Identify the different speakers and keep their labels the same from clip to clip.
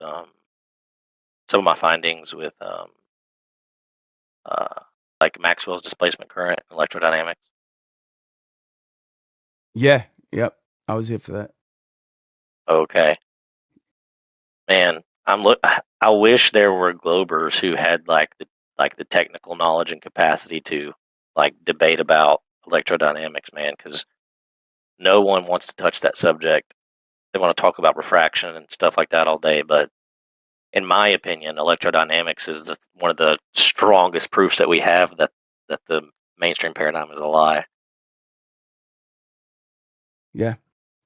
Speaker 1: some of my findings with uh, like Maxwell's displacement current, electrodynamics.
Speaker 2: Yeah. Yep. I was here for that.
Speaker 1: Okay, man, I wish there were Globers who had like the technical knowledge and capacity to like debate about electrodynamics, man, because no one wants to touch that subject. They want to talk about refraction and stuff like that all day, but in my opinion, electrodynamics is one of the strongest proofs that we have that the mainstream paradigm is a lie.
Speaker 2: Yeah.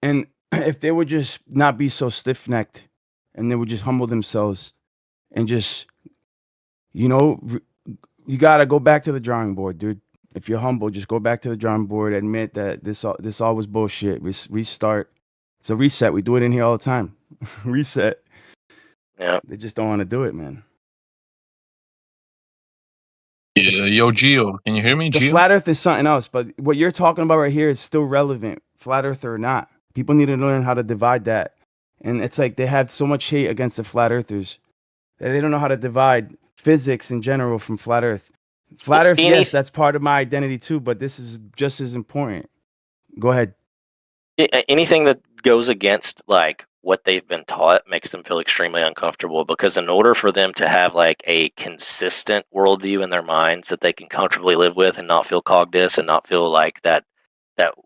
Speaker 2: And if they would just not be so stiff necked and they would just humble themselves and just, you know, you got to go back to the drawing board, dude. If you're humble, just go back to the drawing board, admit that this all was bullshit. Restart. It's a reset. We do it in here all the time. Reset.
Speaker 1: Yeah.
Speaker 2: They just don't want to do it, man.
Speaker 3: Yeah, yo, Gio, can you hear me,
Speaker 2: The
Speaker 3: Gio?
Speaker 2: flat earth is something else, but what you're talking about right here is still relevant, flat earth or not. People need to learn how to divide that. And it's like they have so much hate against the flat earthers that they don't know how to divide physics in general from flat earth. Flat earth, yes, that's part of my identity too, but this is just as important. Go ahead.
Speaker 1: Anything that goes against like what they've been taught makes them feel extremely uncomfortable, because in order for them to have like a consistent worldview in their minds that they can comfortably live with and not feel cognitive and not feel like that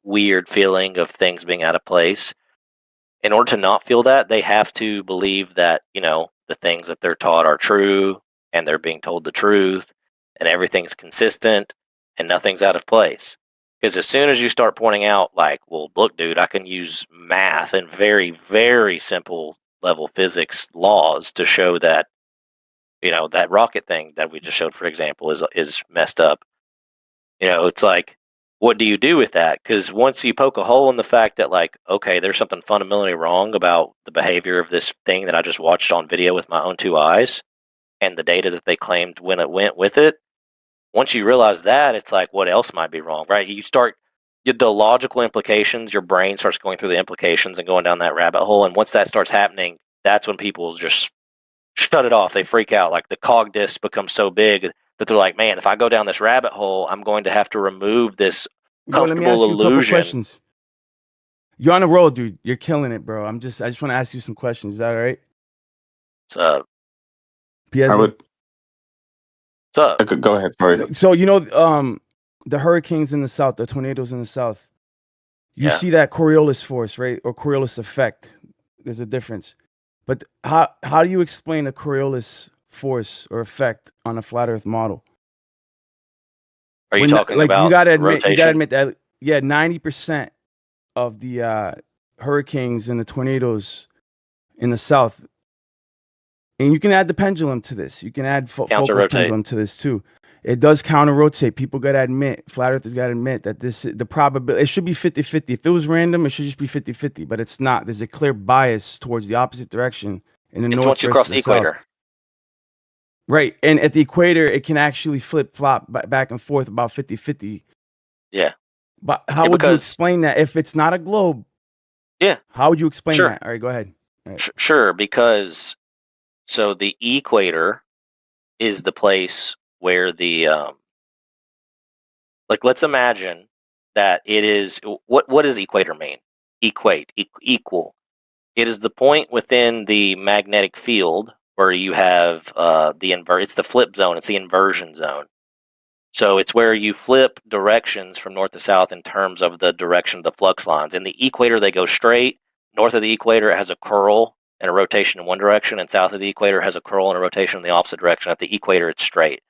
Speaker 1: weird feeling of things being out of place, in order to not feel that, they have to believe that, you know, the things that they're taught are true and they're being told the truth and everything's consistent and nothing's out of place. Because as soon as you start pointing out, like, well, look, dude, I can use math and very, very simple level physics laws to show that, you know, that rocket thing that we just showed, for example, is messed up. You know, it's like, what do you do with that? Because once you poke a hole in the fact that, like, okay, there's something fundamentally wrong about the behavior of this thing that I just watched on video with my own two eyes and the data that they claimed when it went with it, once you realize that, it's like, what else might be wrong, right? You start the logical implications, your brain starts going through the implications and going down that rabbit hole. And once that starts happening, that's when people just shut it off. They freak out. Like the cog disc becomes so big that they're like, man, if I go down this rabbit hole, I'm going to have to remove this comfortable illusion.
Speaker 2: You're on a roll, dude. You're killing it, bro. I just want to ask you some questions. Is that all right?
Speaker 1: What's up?
Speaker 2: Piezo?
Speaker 1: What's up?
Speaker 4: Go ahead. Sorry.
Speaker 2: So, you know, the hurricanes in the south, the tornadoes in the south, you see that Coriolis force, right? Or Coriolis effect. There's a difference. But how do you explain a Coriolis force or effect on a flat Earth model?
Speaker 1: Are you talking about
Speaker 2: you gotta admit,
Speaker 1: rotation?
Speaker 2: You gotta admit that 90% of the hurricanes and the tornadoes in the south, and you can add the pendulum to this. You can add focus pendulum to this too. It does counter rotate. People gotta admit, flat earthers gotta admit that the probability, it should be 50-50. If it was random, it should just be 50-50, but it's not. There's a clear bias towards the opposite direction in the north.
Speaker 1: Once you cross the equator.
Speaker 2: South. Right. And at the equator, it can actually flip flop back and forth about 50-50.
Speaker 1: Yeah.
Speaker 2: But how would you explain that if it's not a globe?
Speaker 1: Yeah.
Speaker 2: How would you explain that? All right, go ahead. Right.
Speaker 1: Sure, because so the equator is the place where the like, let's imagine that it is, what does equator mean? Equate, equal. It is the point within the magnetic field where you have it's the flip zone, it's the inversion zone. So it's where you flip directions from north to south in terms of the direction of the flux lines. In the equator, they go straight. North of the equator, it has a curl and a rotation in one direction, and south of the equator has a curl and a rotation in the opposite direction. At the equator, it's straight.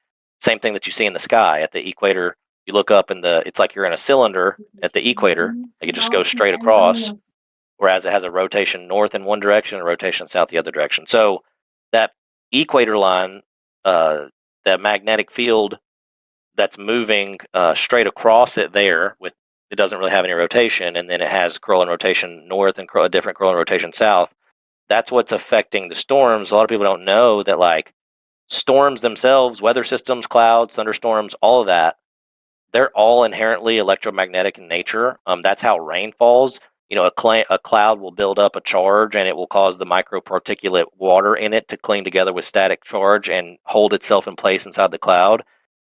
Speaker 1: Same thing that you see in the sky. At the equator, you look up and it's like you're in a cylinder at the equator. It just goes straight across, whereas it has a rotation north in one direction and a rotation south the other direction. So that equator line, that magnetic field that's moving straight across it there, with it doesn't really have any rotation, and then it has curl and rotation north and a different curl and rotation south. That's what's affecting the storms. A lot of people don't know that, like, storms themselves, weather systems, clouds, thunderstorms, all of that, they're all inherently electromagnetic in nature. That's how rain falls. a cloud will build up a charge, and it will cause the microparticulate water in it to cling together with static charge and hold itself in place inside the cloud.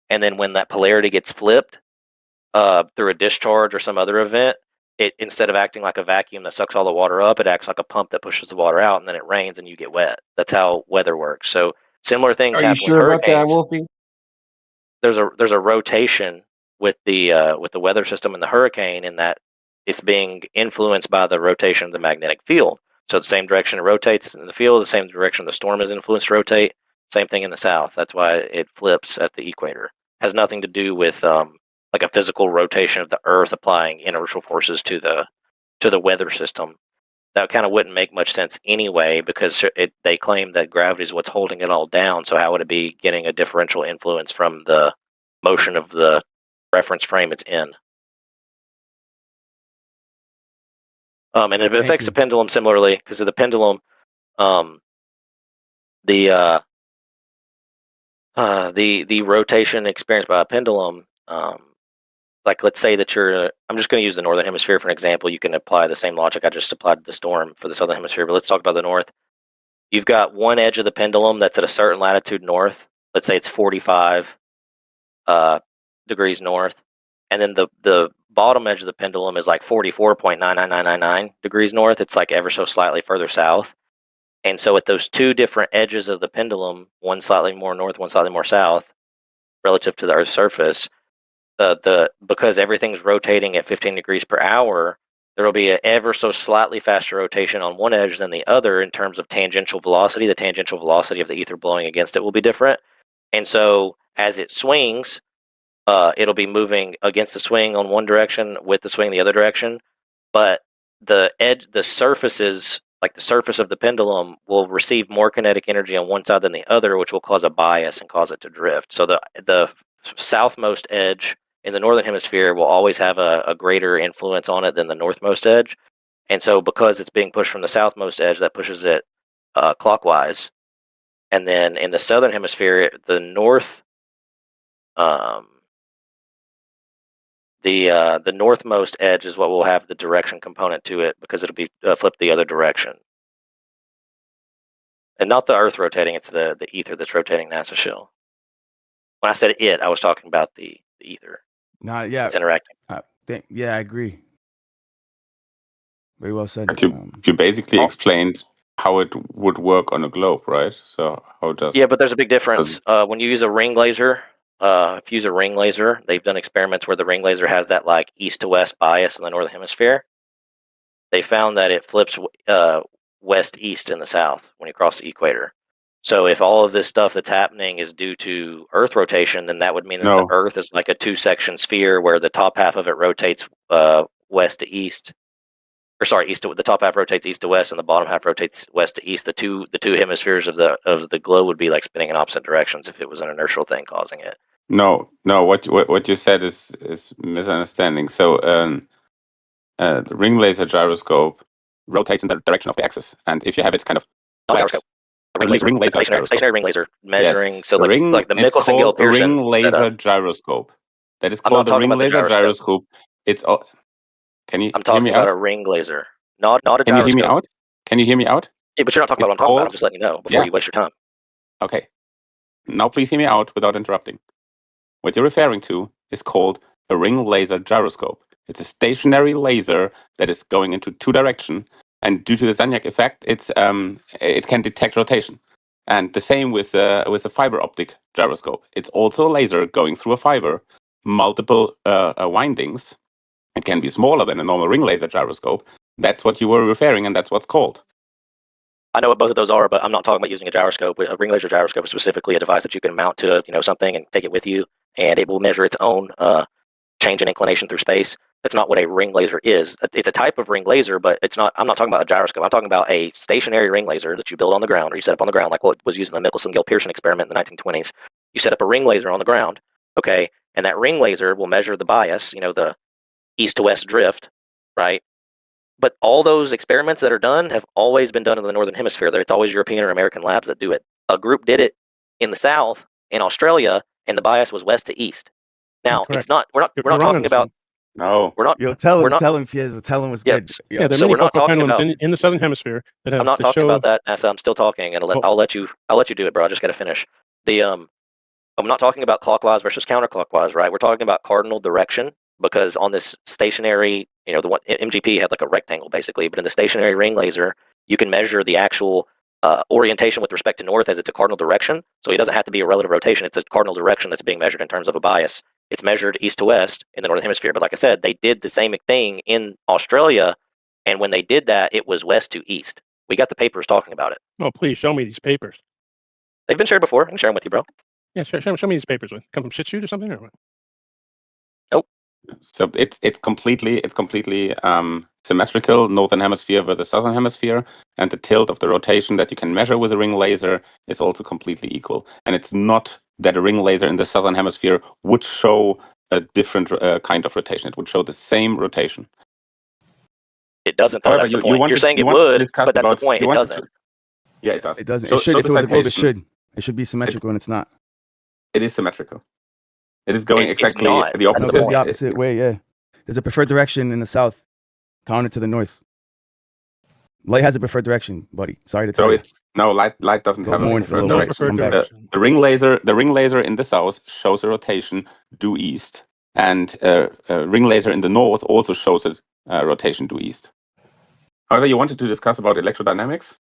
Speaker 1: And then when that polarity gets flipped through a discharge or some other event, it, instead of acting like a vacuum that sucks all the water up, it acts like a pump that pushes the water out, and then it rains and you get wet. That's how weather works. So similar things happen with hurricanes.
Speaker 4: About that, Wolfie?
Speaker 1: There's a rotation with the weather system in the hurricane, in that it's being influenced by the rotation of the magnetic field. So the same direction it rotates in the field, the same direction the storm is influenced to rotate. Same thing in the south. That's why it flips at the equator. It has nothing to do with like a physical rotation of the Earth applying inertial forces to the weather system. That kind of wouldn't make much sense anyway, because they claim that gravity is what's holding it all down. So how would it be getting a differential influence from the motion of the reference frame it's in? And it affects the pendulum similarly, because of the pendulum, the rotation experienced by a pendulum, like let's say that I'm just going to use the northern hemisphere for an example. You can apply the same logic I just applied to the storm for the southern hemisphere, but let's talk about the north. You've got one edge of the pendulum that's at a certain latitude north. Let's say it's 45 degrees north, and then the bottom edge of the pendulum is like 44.99999 degrees north. It's like ever so slightly further south. And so at those two different edges of the pendulum, one slightly more north, one slightly more south, relative to the Earth's surface, because everything's rotating at 15 degrees per hour, there will be an ever so slightly faster rotation on one edge than the other in terms of tangential velocity. The tangential velocity of the ether blowing against it will be different. And so as it swings, it'll be moving against the swing on one direction, with the swing the other direction. But the surfaces, like the surface of the pendulum, will receive more kinetic energy on one side than the other, which will cause a bias and cause it to drift. So the southmost edge in the northern hemisphere will always have a greater influence on it than the northmost edge. And so because it's being pushed from the southmost edge, that pushes it clockwise. And then in the southern hemisphere, the north, the northmost edge is what will have the direction component to it, because it'll be flipped the other direction. And not the Earth rotating, it's the ether that's rotating NASA shell. When I said it, I was talking about the ether.
Speaker 2: Yeah.
Speaker 1: It's interacting.
Speaker 2: Yeah, I agree. Very well said.
Speaker 5: You basically explained how it would work on a globe, right? So how does...
Speaker 1: Yeah, but there's a big difference. When you use a ring laser, if you use a ring laser, they've done experiments where the ring laser has that like east to west bias in the northern hemisphere. They found that it flips west east in the south when you cross the equator. So if all of this stuff that's happening is due to Earth rotation, then that would mean that the Earth is like a two-section sphere where the top half of it rotates west to east. Or sorry, the top half rotates east to west, and the bottom half rotates west to east. The two hemispheres of the globe would be like spinning in opposite directions if it was an inertial thing causing it.
Speaker 5: No. What you said is misunderstanding. So the ring laser gyroscope rotates in the direction of the axis, and if you have it kind of
Speaker 1: gyroscope. A ring laser, stationary ring laser measuring.
Speaker 5: Yes.
Speaker 1: So like the Michelson-Gilles-Pearson.
Speaker 5: Ring laser gyroscope. That is called a ring laser gyroscope. It's all. Can you?
Speaker 1: I'm talking about a ring laser, not a gyroscope.
Speaker 5: Can you hear me out? Can you hear me out?
Speaker 1: Yeah, but you're not talking about what I'm talking about. I'm just letting you know before you waste your time.
Speaker 5: Okay. Now please hear me out without interrupting. What you're referring to is called a ring laser gyroscope. It's a stationary laser that is going into two directions, and due to the Sagnac effect, it can detect rotation. And the same with a fiber optic gyroscope. It's also a laser going through a fiber, multiple windings. It can be smaller than a normal ring laser gyroscope. That's what you were referring, and that's what's called.
Speaker 1: I know what both of those are, but I'm not talking about using a gyroscope. A ring laser gyroscope is specifically a device that you can mount to something and take it with you, and it will measure its own change in inclination through space. That's not what a ring laser is. It's a type of ring laser, but it's not. I'm not talking about a gyroscope. I'm talking about a stationary ring laser that you build on the ground, or you set up on the ground, like what was used in the Michelson-Gilles-Pearson experiment in the 1920s. You set up a ring laser on the ground, okay, and that ring laser will measure the bias, the east to west drift, right? But all those experiments that are done have always been done in the northern hemisphere. It's always European or American labs that do it. A group did it in the south, in Australia, and the bias was west to east. Now, it's not. We're not talking about.
Speaker 5: No,
Speaker 1: we're not.
Speaker 2: Yo, tell
Speaker 1: we're
Speaker 2: him,
Speaker 1: not.
Speaker 2: Piezo, tell him what's
Speaker 1: Yeah,
Speaker 2: good.
Speaker 4: Yeah, there are
Speaker 1: so
Speaker 4: many
Speaker 1: we're not
Speaker 4: pulsar
Speaker 1: talking
Speaker 4: pendulums
Speaker 1: about.
Speaker 4: in the southern hemisphere that have
Speaker 1: I'm not
Speaker 4: to
Speaker 1: talking
Speaker 4: show.
Speaker 1: about that, NASA. I'm still talking, and I'll let you do it, bro. I just got to finish. I'm not talking about clockwise versus counterclockwise, right? We're talking about cardinal direction, because on this stationary, the one MGP had like a rectangle basically, but in the stationary ring laser, you can measure the actual orientation with respect to north as it's a cardinal direction. So it doesn't have to be a relative rotation. It's a cardinal direction that's being measured in terms of a bias. It's measured east to west in the northern hemisphere. But like I said, they did the same thing in Australia, and when they did that, it was west to east. We got the papers talking about it.
Speaker 4: Oh, please show me these papers.
Speaker 1: They've been shared before. I can share them with you, bro.
Speaker 4: Yeah, show me these papers. Come from shit shoot or something, or what?
Speaker 1: Nope.
Speaker 5: So it's completely symmetrical, northern hemisphere versus southern hemisphere, and the tilt of the rotation that you can measure with a ring laser is also completely equal. And it's not that a ring laser in the southern hemisphere would show a different kind of rotation. It would show the same rotation.
Speaker 1: It doesn't, though.
Speaker 5: However,
Speaker 1: That's the point. You're saying it would, but that's the point. It doesn't.
Speaker 5: Yeah, it does.
Speaker 2: It doesn't.
Speaker 5: So,
Speaker 2: It should.
Speaker 5: so
Speaker 2: If
Speaker 5: the
Speaker 2: it was a globe, it
Speaker 5: citation-
Speaker 2: should. It should be symmetrical, and it's not.
Speaker 5: It is symmetrical. It is going
Speaker 1: It's
Speaker 5: exactly
Speaker 1: not.
Speaker 5: the
Speaker 2: No,
Speaker 5: opposite.
Speaker 2: it goes the opposite way. Yeah, there's a preferred direction in the south, counter to the north. Light has a preferred direction, buddy. Sorry to tell
Speaker 5: So
Speaker 2: you.
Speaker 5: it's no light doesn't
Speaker 2: Go
Speaker 5: have
Speaker 2: more
Speaker 5: a
Speaker 2: in for a
Speaker 5: preferred
Speaker 2: little
Speaker 4: No
Speaker 2: bit.
Speaker 5: direction.
Speaker 2: Come back.
Speaker 4: direction.
Speaker 5: The ring laser in the south shows a rotation due east, and ring laser in the north also shows a rotation due east. However, you wanted to discuss about electrodynamics.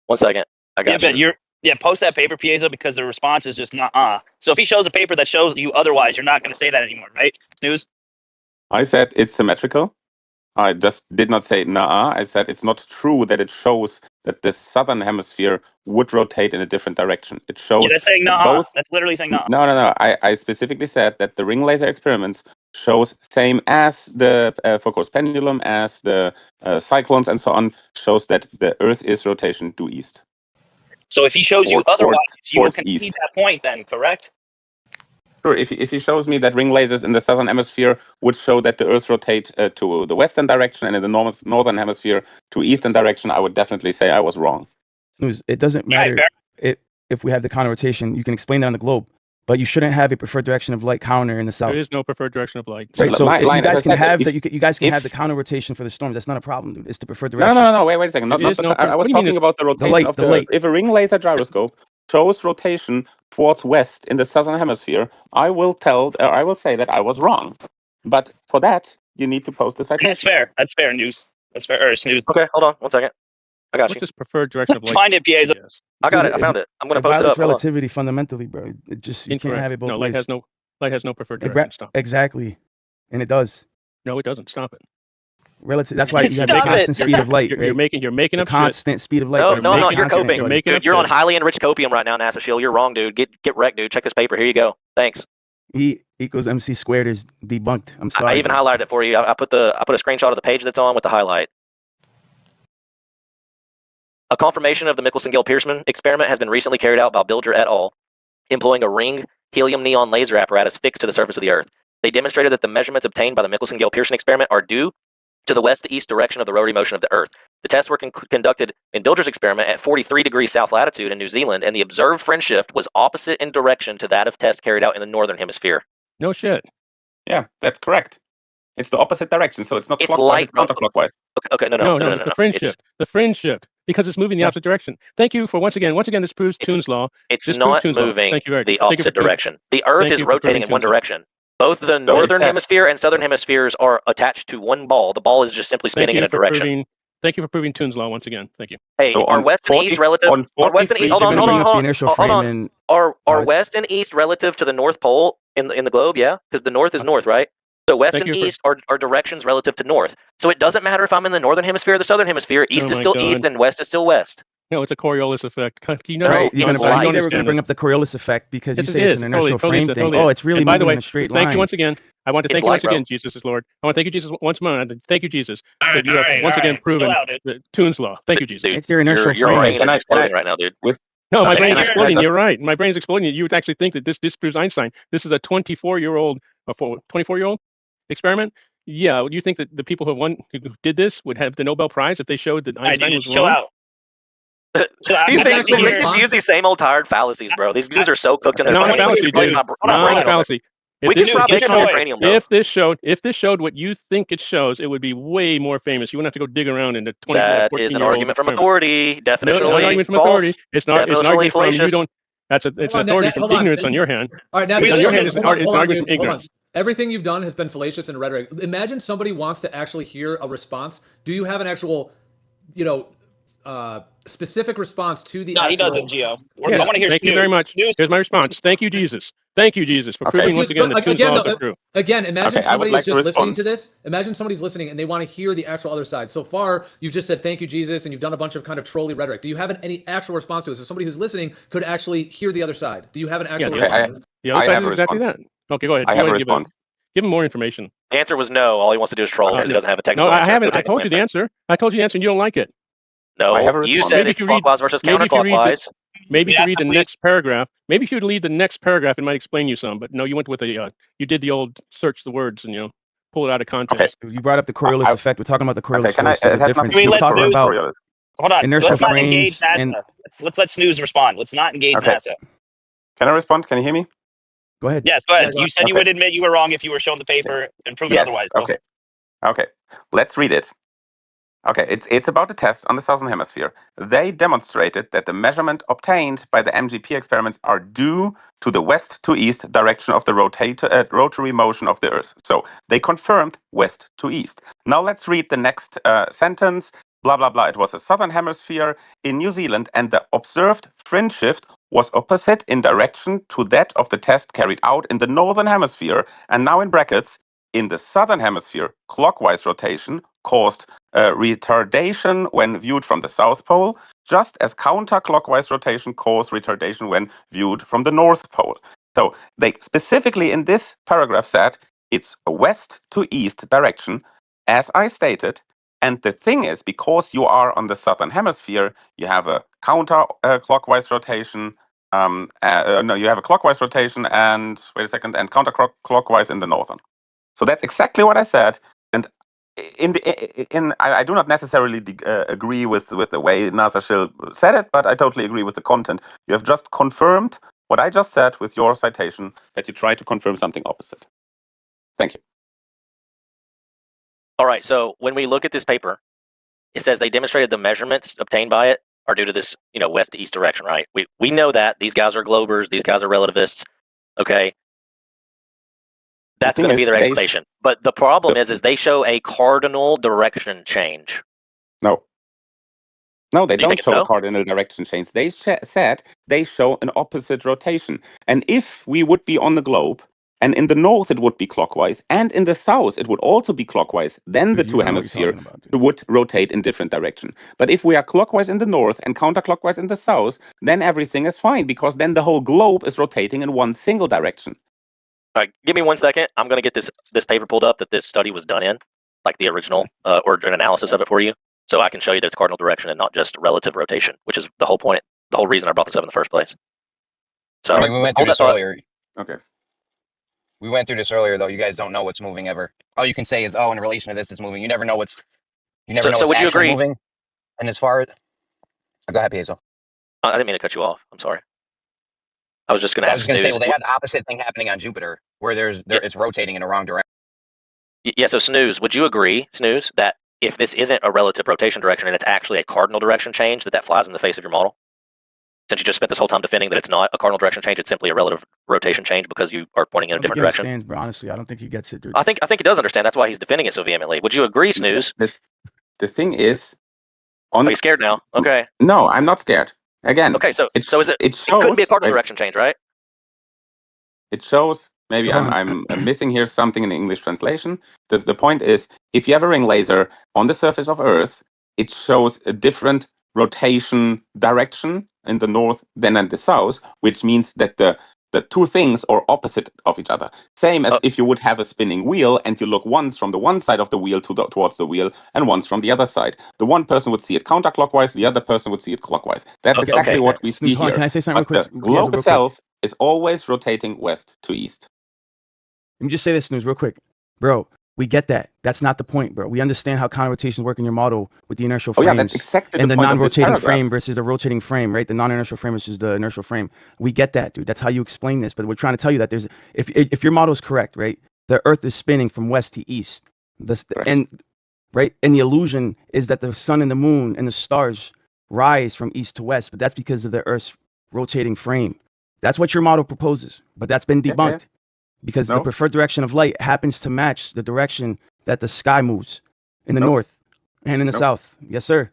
Speaker 1: 1 second. I got you.
Speaker 6: But post that paper, Piezo, because the response is just not. So if he shows a paper that shows you otherwise, you're not going to say that anymore, right? Snooze.
Speaker 5: I said it's symmetrical. I just did not say nah. I said it's not true that it shows that the southern hemisphere would rotate in a different direction. It shows
Speaker 6: Yeah, that's saying nah.
Speaker 5: both.
Speaker 6: That's literally saying nah.
Speaker 5: No. I specifically said that the ring laser experiments shows same as the Foucault's pendulum, as the cyclones and so on, shows that the Earth is rotation due east.
Speaker 6: So if he shows you
Speaker 5: Or
Speaker 6: otherwise, you will
Speaker 5: towards
Speaker 6: concede
Speaker 5: east.
Speaker 6: that point then, correct?
Speaker 5: Sure. If he shows me that ring lasers in the southern hemisphere would show that the Earth rotates to the western direction, and in the northern hemisphere to eastern direction, I would definitely say I was wrong.
Speaker 2: It doesn't matter if we have the counter rotation. You can explain that on the globe, but you shouldn't have a preferred direction of light counter in the south.
Speaker 4: There is no preferred direction of light.
Speaker 2: Right, so
Speaker 5: Line,
Speaker 2: you guys
Speaker 5: as I
Speaker 2: can
Speaker 5: said,
Speaker 2: have
Speaker 5: if-
Speaker 2: that. You guys can
Speaker 5: if-
Speaker 2: have the counter rotation for the storms. That's not a problem, dude. It's the preferred
Speaker 5: No,
Speaker 2: direction.
Speaker 5: no. Wait a second.
Speaker 4: It is no
Speaker 5: I was
Speaker 4: what do you mean
Speaker 5: talking
Speaker 4: it's-
Speaker 5: about the rotation
Speaker 2: light,
Speaker 5: of
Speaker 2: the
Speaker 5: the
Speaker 2: light.
Speaker 5: Earth. If a ring laser gyroscope shows rotation towards west in the southern hemisphere, I will say that I was wrong. But for that, you need to post the citation.
Speaker 6: That's fair. That's fair news. That's fair. Or snooze.
Speaker 1: Okay, hold on 1 second. I got
Speaker 4: What's
Speaker 1: you.
Speaker 4: this preferred direction of light?
Speaker 6: Find it, Piezo.
Speaker 4: Yes.
Speaker 1: I got it. I
Speaker 2: Dude,
Speaker 1: found it. I'm going to
Speaker 2: It
Speaker 1: post it up.
Speaker 2: violates
Speaker 1: Hold on.
Speaker 2: relativity fundamentally, bro. It just you can't have it both
Speaker 4: no,
Speaker 2: ways.
Speaker 4: light has no preferred
Speaker 2: It
Speaker 4: direction. Stop.
Speaker 2: Exactly, and it does.
Speaker 4: No, it doesn't. Stop it.
Speaker 2: Relative. That's why you have the
Speaker 6: Stop it.
Speaker 2: constant speed of light.
Speaker 4: You're
Speaker 2: right?
Speaker 4: making
Speaker 2: the
Speaker 4: up shit.
Speaker 2: constant speed of light.
Speaker 1: No,
Speaker 2: bro.
Speaker 1: no,
Speaker 2: Making
Speaker 1: you're
Speaker 2: constant,
Speaker 1: coping.
Speaker 2: buddy.
Speaker 4: making up
Speaker 1: You're on
Speaker 4: shit.
Speaker 1: highly enriched copium right now, NASA Shield. You're wrong, dude. Get wrecked, dude. Check this paper. Here you go. Thanks.
Speaker 2: E equals MC squared is debunked. I'm sorry.
Speaker 1: I even highlighted it for you. I put a screenshot of the page that's on with the highlight. A confirmation of the Michelson-Gale-Piersman experiment has been recently carried out by Bilger et al., employing a ring helium-neon laser apparatus fixed to the surface of the Earth. They demonstrated that the measurements obtained by the Michelson-Gale-Piersman experiment are due to the west to east direction of the rotary motion of the Earth. The tests were conducted in Bilger's experiment at 43 degrees south latitude in New Zealand, and the observed fringe shift was opposite in direction to that of tests carried out in the northern hemisphere.
Speaker 4: No shit.
Speaker 5: Yeah, that's correct. It's the opposite direction, so it's not
Speaker 1: It's
Speaker 5: clockwise,
Speaker 1: light,
Speaker 5: it's counterclockwise.
Speaker 1: Okay, no.
Speaker 4: The fringe shift. The fringe shift. Because it's moving the opposite direction. Thank you for once again, this proves Toon's law.
Speaker 1: It's
Speaker 4: This
Speaker 1: not
Speaker 4: proves Toon's law.
Speaker 1: moving
Speaker 4: Thank you very
Speaker 1: the
Speaker 4: much. Thank you
Speaker 1: opposite
Speaker 4: for-
Speaker 1: direction. The Earth
Speaker 4: thank
Speaker 1: is
Speaker 4: you for
Speaker 1: rotating
Speaker 4: proving
Speaker 1: in one
Speaker 4: Toon's law.
Speaker 1: direction. Both the northern hemisphere and southern hemispheres are attached to one ball. The ball is just simply spinning in a direction.
Speaker 4: Thank you for proving Toon's law once again. Thank you.
Speaker 1: Hey,
Speaker 5: So
Speaker 1: are
Speaker 5: on
Speaker 1: west and
Speaker 5: 40
Speaker 1: east relative?
Speaker 5: on
Speaker 1: Are west and east?
Speaker 5: 43
Speaker 1: Hold on,
Speaker 2: You're gonna bring
Speaker 1: hold
Speaker 2: up the
Speaker 1: on.
Speaker 2: inertial
Speaker 1: Hold
Speaker 2: frame
Speaker 1: on.
Speaker 2: and
Speaker 1: Are
Speaker 2: it's-
Speaker 1: west and east relative to the North Pole in the globe? Yeah, because the north is north, right? So west
Speaker 4: Thank
Speaker 1: and
Speaker 4: you for-
Speaker 1: east are directions relative to north. So it doesn't matter if I'm in the northern hemisphere or the southern hemisphere. East
Speaker 4: Oh
Speaker 1: is
Speaker 4: my
Speaker 1: still
Speaker 4: God.
Speaker 1: east and west is still west.
Speaker 4: No, it's a Coriolis effect. You know,
Speaker 1: No,
Speaker 2: Right, you're
Speaker 1: it's
Speaker 2: gonna,
Speaker 1: light.
Speaker 2: you were
Speaker 4: understand
Speaker 2: going to bring
Speaker 4: this.
Speaker 2: up the Coriolis effect because
Speaker 4: Yes,
Speaker 2: you
Speaker 4: it
Speaker 2: say it's
Speaker 4: is.
Speaker 2: an
Speaker 4: Totally,
Speaker 2: inertial
Speaker 4: totally
Speaker 2: frame
Speaker 4: is,
Speaker 2: thing.
Speaker 4: totally
Speaker 2: Oh,
Speaker 4: is.
Speaker 2: it's really
Speaker 4: And by the
Speaker 2: moving
Speaker 4: way,
Speaker 2: in a straight line.
Speaker 4: thank you once again. I want to
Speaker 1: It's
Speaker 4: thank you
Speaker 1: light,
Speaker 4: once
Speaker 1: bro.
Speaker 4: again, Jesus is Lord. I want to thank you, Jesus, once more. And thank you, Jesus. That you have
Speaker 6: All
Speaker 4: once
Speaker 6: right,
Speaker 4: again proven
Speaker 6: chill out, dude.
Speaker 4: the Toon's law. Thank you, Jesus.
Speaker 1: Dude,
Speaker 2: It's your inertial
Speaker 1: your
Speaker 2: frame.
Speaker 1: brain
Speaker 5: Can
Speaker 1: is
Speaker 5: I-
Speaker 1: exploding right now, dude.
Speaker 4: No, my
Speaker 5: Okay,
Speaker 4: brain's
Speaker 5: can I
Speaker 4: exploding.
Speaker 5: just-
Speaker 4: You're right. My brain's exploding. You would actually think that this disproves Einstein. This is a 24-year-old experiment. Yeah, would you think that the people who did this would have the Nobel Prize if they showed that
Speaker 6: All right,
Speaker 4: Einstein
Speaker 6: dude,
Speaker 4: was
Speaker 6: chill
Speaker 4: wrong?
Speaker 6: out. Chill out.
Speaker 1: Do you
Speaker 6: I'd
Speaker 1: think
Speaker 6: like to
Speaker 1: they
Speaker 6: hear-
Speaker 1: just use these same old tired fallacies, bro? These dudes are so cooked in their
Speaker 4: Not a
Speaker 1: brains.
Speaker 4: fallacy,
Speaker 1: It's like
Speaker 4: dude.
Speaker 1: my
Speaker 6: Hold on,
Speaker 4: Not
Speaker 1: brain
Speaker 4: a
Speaker 1: over.
Speaker 4: fallacy.
Speaker 1: We can stop making vibranium, bro.
Speaker 4: If this showed what you think it shows, it would be way more famous. You wouldn't have to go dig around into 20.
Speaker 1: That is an argument from authority. Definitionally
Speaker 4: no, an argument from
Speaker 1: false.
Speaker 4: authority. It's not. It's an argument from you don't. It's an authority from ignorance on your hand.
Speaker 7: All right, now
Speaker 4: on your hand, it's an argument from ignorance.
Speaker 7: Everything you've done has been fallacious and rhetoric. Imagine somebody wants to actually hear a response. Do you have an actual, specific response to the?
Speaker 6: No, he doesn't, Gio. I want to hear.
Speaker 4: Thank you very much. Here's my response. Thank you, Jesus. Thank you, Jesus, for proving once again that Tune's laws are true.
Speaker 7: Again, imagine somebody is just listening to this. Imagine somebody's listening and they want to hear the actual other side. So far, you've just said thank you, Jesus, and you've done a bunch of kind of trolly rhetoric. Do you have any actual response to it? So somebody who's listening could actually hear the other side. Do you have an actual response?
Speaker 5: I have
Speaker 4: exactly that. Okay, go ahead.
Speaker 5: I have a response.
Speaker 4: Give him more information.
Speaker 1: The answer was no. All he wants to do is troll because he doesn't have a technical answer.
Speaker 4: No, I haven't. I told you the answer. I told you the answer, and you don't like it.
Speaker 1: No, you said it's clockwise versus counterclockwise.
Speaker 4: Maybe if you read the next paragraph, maybe if you read the next paragraph, it might explain you some. But no, you went with you did the old search the words and pull it out of context.
Speaker 2: Okay. You brought up the Coriolis effect. We're talking about the Coriolis force.
Speaker 6: There's a difference. We're talking about hold on.
Speaker 2: Inertial
Speaker 6: let's not
Speaker 2: frames
Speaker 6: engage NASA. Let's let Snooze respond. Let's not engage NASA.
Speaker 5: Can I respond? Can you hear me?
Speaker 2: Go ahead.
Speaker 6: Yes, go ahead. You said you would admit you were wrong if you were shown the paper and proven otherwise.
Speaker 5: Okay. Okay. Let's read it. Okay, it's about the test on the southern hemisphere. They demonstrated that the measurement obtained by the MGP experiments are due to the west to east direction of the rotary motion of the Earth. So they confirmed west to east. Now let's read the next sentence. Blah, blah, blah. It was a southern hemisphere in New Zealand, and the observed fringe shift was opposite in direction to that of the test carried out in the northern hemisphere. And now in brackets, in the southern hemisphere, clockwise rotation caused retardation when viewed from the South Pole, just as counterclockwise rotation caused retardation when viewed from the North Pole. So they specifically in this paragraph said it's a west to east direction, as I stated. And the thing is, because you are on the southern hemisphere, you have a counterclockwise rotation. You have a clockwise rotation and and counterclockwise in the northern. So that's exactly what I said. And I do not necessarily agree with the way NASA said it, but I totally agree with the content. You have just confirmed what I just said with your citation, that you try to confirm something opposite. Thank you.
Speaker 1: All right, so when we look at this paper, it says they demonstrated the measurements obtained by it are due to this, west to east direction, right? We know that. These guys are globers. These guys are relativists. Okay. That's going to be their explanation. But the problem is they show a cardinal direction change.
Speaker 5: No, they don't show a cardinal direction change. They said they show an opposite rotation. And if we would be on the globe, and in the north it would be clockwise, and in the south it would also be clockwise, then the two hemispheres would rotate in different direction. But if we are clockwise in the north and counterclockwise in the south, then everything is fine, because then the whole globe is rotating in one single direction.
Speaker 1: All right, give me 1 second. I'm going to get this paper pulled up that this study was done in, like the original, or an analysis of it for you, so I can show you that it's cardinal direction and not just relative rotation, which is the whole point, the whole reason I brought this up in the first place. So
Speaker 8: we went through this earlier.
Speaker 5: Okay.
Speaker 8: We went through this earlier, though. You guys don't know what's moving ever. All you can say is, in relation to this, it's moving. You never know what's. So would you agree? Moving. And as far as, go ahead, Piezo.
Speaker 1: I didn't mean to cut you off. I'm sorry. I was just going to ask.
Speaker 8: I was going to say, they had the opposite thing happening on Jupiter, where it's rotating in the wrong direction.
Speaker 1: Yeah. So Snooze, would you agree, Snooze, that if this isn't a relative rotation direction and it's actually a cardinal direction change, that flies in the face of your model? Since you just spent this whole time defending that it's not a cardinal direction change, it's simply a relative rotation change because you are pointing in a different direction.
Speaker 2: Understands, but honestly, I don't think he gets it, dude.
Speaker 1: I think he does understand. That's why he's defending it so vehemently. Would you agree, Snooze?
Speaker 5: The thing is,
Speaker 1: are you scared now? Okay.
Speaker 5: No, I'm not scared. Again.
Speaker 1: Okay, so it couldn't be a cardinal direction change, right?
Speaker 5: It shows. Maybe I'm missing here something in the English translation. The point is, if you have a ring laser on the surface of Earth, it shows a different rotation direction in the north than in the south, which means that the two things are opposite of each other. Same as if you would have a spinning wheel and you look once from the one side of the wheel towards the wheel and once from the other side. The one person would see it counterclockwise, the other person would see it clockwise. That's exactly what we see here.
Speaker 2: Can I say something real quick?
Speaker 5: The globe itself is always rotating west to east.
Speaker 2: Let me just say this, Snooze, real quick. Bro, We get that. That's not the point, bro. We understand how counter-rotations work in your model with the inertial frames.
Speaker 5: Oh yeah, that's exactly
Speaker 2: and
Speaker 5: the
Speaker 2: the
Speaker 5: point of this
Speaker 2: non-rotating
Speaker 5: paragraph.
Speaker 2: frame versus the rotating frame, right? The non-inertial frame versus the inertial frame. We get that, dude. That's how you explain this. But we're trying to tell you that there's, if your model is correct, right? The Earth is spinning from west to east. And the illusion is that the sun and the moon and the stars rise from east to west, but that's because of the Earth's rotating frame. That's what your model proposes, but that's been debunked. Because the preferred direction of light happens to match the direction that the sky moves in the north and in the south. Yes, sir.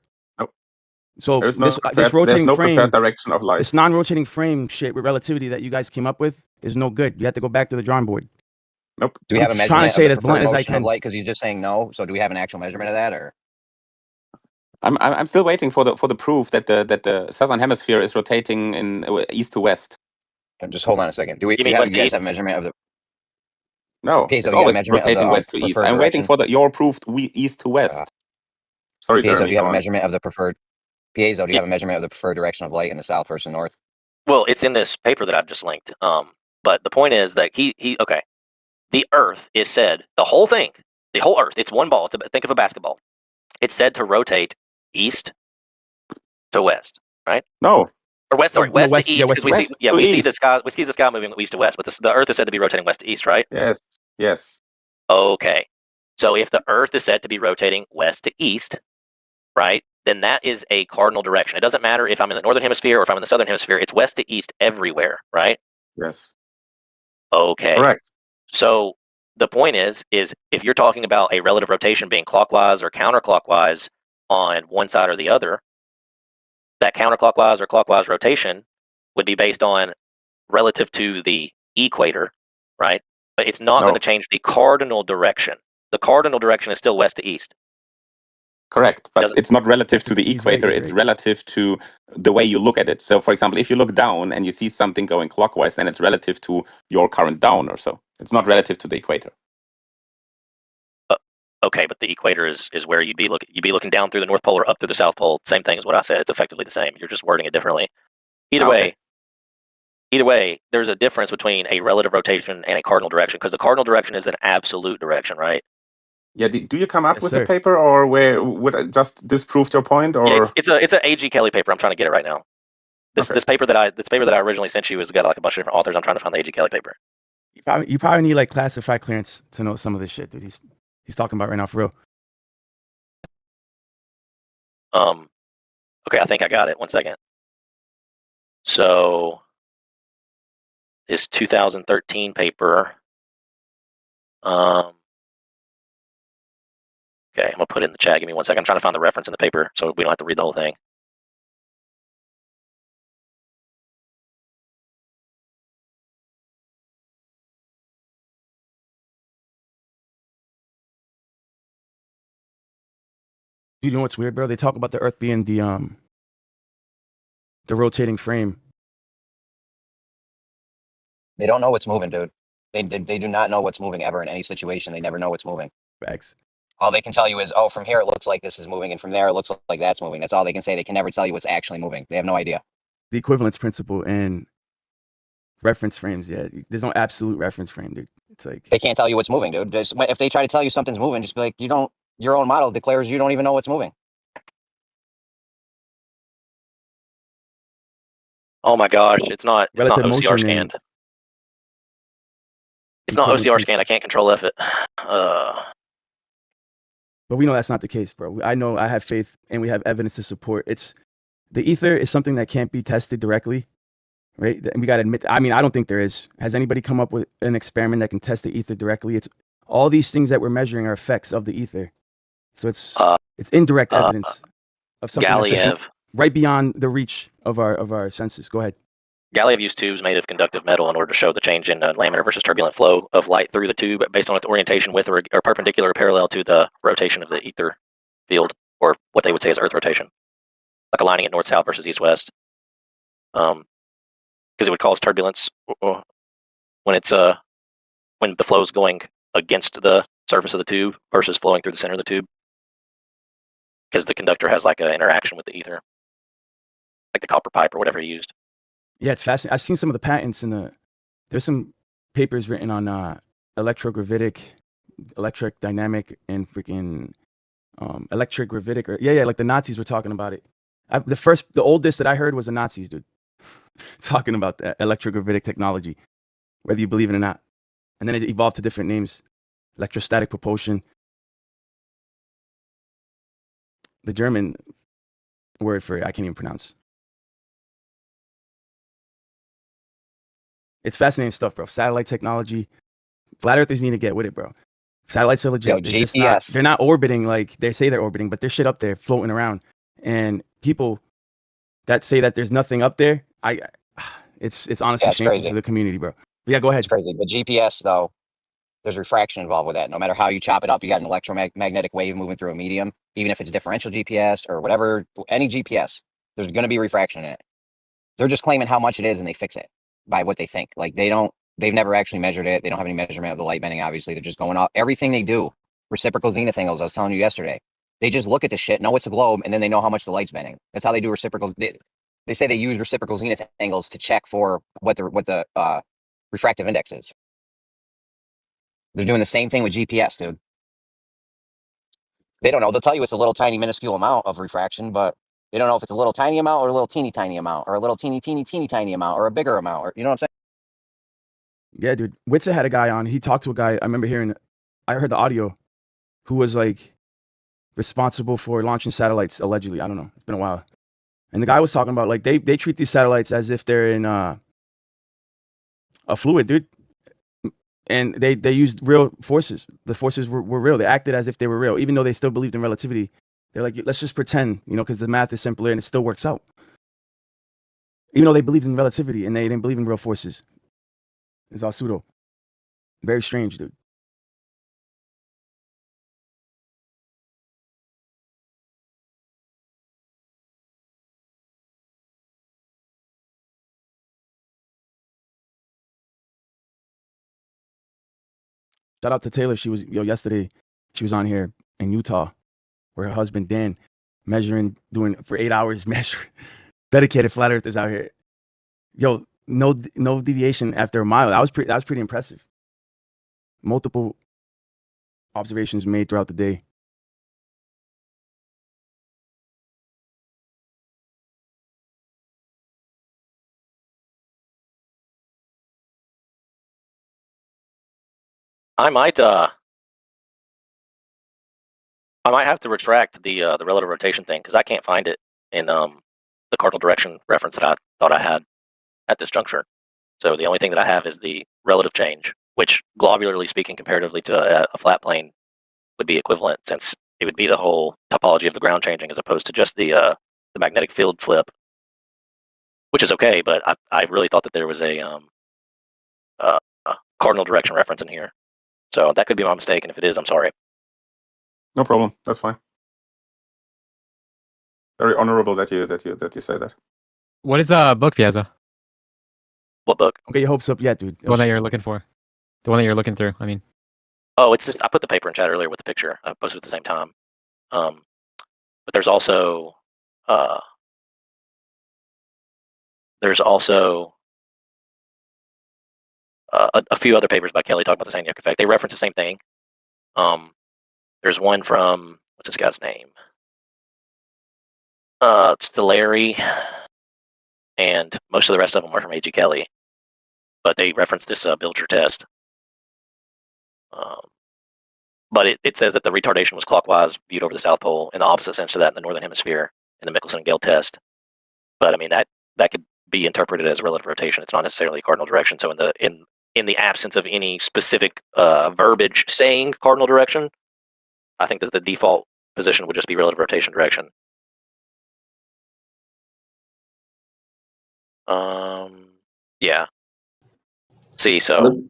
Speaker 2: So this rotating frame,
Speaker 5: preferred direction of light.
Speaker 2: This non-rotating frame shit with relativity that you guys came up with is no good. You have to go back to the drawing board.
Speaker 5: Nope.
Speaker 8: Do we have a measurement
Speaker 2: trying to say
Speaker 8: of
Speaker 2: it
Speaker 8: the
Speaker 2: as blunt as I
Speaker 8: motion of
Speaker 2: can?
Speaker 8: light? Because you're just saying no. So do we have an actual measurement of that, or?
Speaker 5: I'm still waiting for the proof that the southern hemisphere is rotating in east to west.
Speaker 8: Just hold on a second. Do you guys have a measurement of the?
Speaker 5: No,
Speaker 8: Piezo,
Speaker 5: it's always rotating west to east. I'm waiting for your proof east to west. Sorry,
Speaker 8: Piezo,
Speaker 5: Jeremy,
Speaker 8: do you have a measurement of the preferred? Piezo, do you have a measurement of the preferred direction of light in the south versus north?
Speaker 1: Well, it's in this paper that I've just linked. But the point is that okay, the Earth is said, the whole thing, the whole Earth, it's one ball. Think of a basketball. It's said to rotate east to west, right?
Speaker 5: No.
Speaker 1: Or west, sorry, west to east, because we see the sky moving east to west, but the Earth is said to be rotating west to east, right?
Speaker 5: Yes.
Speaker 1: Okay. So if the Earth is said to be rotating west to east, right, then that is a cardinal direction. It doesn't matter if I'm in the northern hemisphere or if I'm in the southern hemisphere. It's west to east everywhere, right?
Speaker 5: Yes.
Speaker 1: Okay.
Speaker 5: Correct.
Speaker 1: So the point is if you're talking about a relative rotation being clockwise or counterclockwise on one side or the other, that counterclockwise or clockwise rotation would be based on relative to the equator, right? But it's not going to change the cardinal direction. The cardinal direction is still west to east.
Speaker 5: Correct, but it's not relative to the equator. It's relative to the way you look at it. So, for example, if you look down and you see something going clockwise, then it's relative to your current down or so. It's not relative to the equator.
Speaker 1: Okay, but the equator is where you'd be looking down through the North Pole or up through the South Pole. Same thing as what I said. It's effectively the same. You're just wording it differently. Either way, there's a difference between a relative rotation and a cardinal direction, because the cardinal direction is an absolute direction, right?
Speaker 5: Yeah. Do you come up with a paper, or where would I just disprove your point? Or
Speaker 1: yeah, it's an A.G. Kelly paper. I'm trying to get it right now. This paper that I originally sent you has got like a bunch of different authors. I'm trying to find the A.G. Kelly paper.
Speaker 2: You probably need like classified clearance to know some of this shit, dude. He's talking about right now for real.
Speaker 1: Okay, I think I got it. 1 second. So this 2013 paper. Okay, I'm gonna put it in the chat. Give me 1 second. I'm trying to find the reference in the paper so we don't have to read the whole thing.
Speaker 2: You know what's weird, bro? They talk about the Earth being the rotating frame.
Speaker 8: They don't know what's moving, dude. They do not know what's moving ever in any situation. They never know what's moving.
Speaker 2: Facts.
Speaker 8: All they can tell you is, oh, from here it looks like this is moving, and from there it looks like that's moving. That's all they can say. They can never tell you what's actually moving. They have no idea.
Speaker 2: The equivalence principle and reference frames, yeah. There's no absolute reference frame, dude. It's like
Speaker 8: they can't tell you what's moving, dude. If they try to tell you something's moving, just be like, your own model declares you don't even know what's moving.
Speaker 1: Oh my gosh, it's not OCR scanned. It's not OCR scanned. I can't control F it.
Speaker 2: But we know that's not the case, bro. I know, I have faith, and we have evidence to support. The ether is something that can't be tested directly, right? And we got to admit, I mean, I don't think there is. Has anybody come up with an experiment that can test the ether directly? It's all these things that we're measuring are effects of the ether. So it's indirect evidence of something that's right beyond the reach of our senses. Go ahead.
Speaker 1: Galiev used tubes made of conductive metal in order to show the change in laminar versus turbulent flow of light through the tube based on its orientation with or perpendicular or parallel to the rotation of the ether field, or what they would say is Earth rotation, like aligning it north-south versus east-west. Because it would cause turbulence when the flow is going against the surface of the tube versus flowing through the center of the tube, because the conductor has like an interaction with the ether, like the copper pipe or whatever he used.
Speaker 2: Yeah, it's fascinating. I've seen some of the patents there's some papers written on electrogravitic Electro-dynamic and freaking electric gravitic. Yeah, like the Nazis were talking about it. The oldest that I heard was the Nazis, dude, talking about the electrogravitic technology, whether you believe it or not. And then it evolved to different names. Electrostatic propulsion. The German word for it, I can't even pronounce. It's fascinating stuff, bro. Satellite technology. Flat earthers need to get with it, bro. Satellites are legit.
Speaker 8: Yo,
Speaker 2: They're
Speaker 8: GPS.
Speaker 2: just they're not orbiting like they say they're orbiting, but there's shit up there floating around. And people that say that there's nothing up there, it's honestly shameful for the community, bro. But yeah, go ahead.
Speaker 8: It's crazy. But GPS, though, there's refraction involved with that. No matter how you chop it up, you got an electromagnetic wave moving through a medium, even if it's differential GPS or whatever, any GPS, there's going to be refraction in it. They're just claiming how much it is and they fix it by what they think. Like they've never actually measured it. They don't have any measurement of the light bending, obviously. They're just going off everything they do. Reciprocal zenith angles, I was telling you yesterday. They just look at the shit, know it's a globe, and then they know how much the light's bending. That's how they do reciprocal. They say they use reciprocal zenith angles to check for what the refractive index is. They're doing the same thing with GPS, dude. They don't know. They'll tell you it's a little tiny minuscule amount of refraction, but they don't know if it's a little tiny amount or a little teeny tiny amount or a little teeny tiny amount or a bigger amount, or you know what I'm saying?
Speaker 2: Yeah, dude. Witsa had a guy on. He talked to a guy. I remember I heard the audio, who was like responsible for launching satellites allegedly. I don't know. It's been a while. And the guy was talking about like they treat these satellites as if they're in a fluid, dude. And they used real forces. The forces were real. They acted as if they were real, even though they still believed in relativity. They're like, let's just pretend, because the math is simpler and it still works out. Even though they believed in relativity and they didn't believe in real forces. It's all pseudo. Very strange, dude. Shout out to Taylor. She was yesterday. She was on here in Utah, where her husband Dan doing for 8 hours measuring. Dedicated flat earthers out here. Yo, no deviation after a mile. That was pretty impressive. Multiple observations made throughout the day.
Speaker 1: I might have to retract the relative rotation thing because I can't find it in the cardinal direction reference that I thought I had at this juncture. So the only thing that I have is the relative change, which globularly speaking, comparatively to a flat plane, would be equivalent, since it would be the whole topology of the ground changing as opposed to just the magnetic field flip, which is okay. But I really thought that there was a cardinal direction reference in here. So that could be my mistake, and if it is, I'm sorry.
Speaker 5: No problem. That's fine. Very honorable that you say that.
Speaker 9: What is book, Piezo?
Speaker 1: What book?
Speaker 2: Don't get your hopes up yet, dude.
Speaker 9: The one that you're looking for. The one that you're looking through. I mean.
Speaker 1: Oh, it's just I put the paper in chat earlier with the picture. I posted at the same time. But there's also a few other papers by Kelly talking about the Sagnac effect. They reference the same thing. There's one from, what's this guy's name? Stellari, and most of the rest of them are from A.G. Kelly, but they reference this Bilger test. But it says that the retardation was clockwise viewed over the South Pole, in the opposite sense to that in the Northern Hemisphere in the Michelson-Gale test. But I mean that could be interpreted as relative rotation. It's not necessarily cardinal direction. So in the absence of any specific verbiage saying cardinal direction, I think that the default position would just be relative rotation direction. Yeah. See, so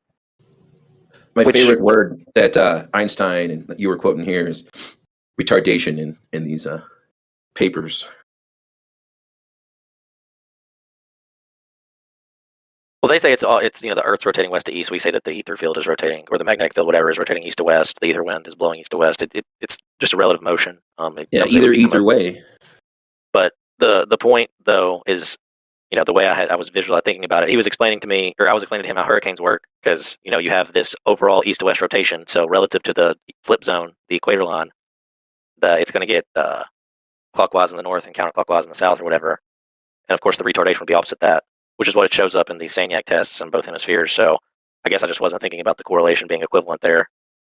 Speaker 10: my favorite word that Einstein and you were quoting here is retardation in these papers.
Speaker 1: Well, they say it's the Earth's rotating west to east. We say that the ether field is rotating, or the magnetic field, whatever, is rotating east to west. The ether wind is blowing east to west. It's just a relative motion.
Speaker 10: Either way.
Speaker 1: But the point though is the way I was visually thinking about it, he was explaining to me, or I was explaining to him how hurricanes work, because you have this overall east to west rotation. So relative to the flip zone, the equator line, it's going to get clockwise in the north and counterclockwise in the south, or whatever. And of course, the retardation would be opposite that, which is what it shows up in the Sagnac tests in both hemispheres. So I guess I just wasn't thinking about the correlation being equivalent there,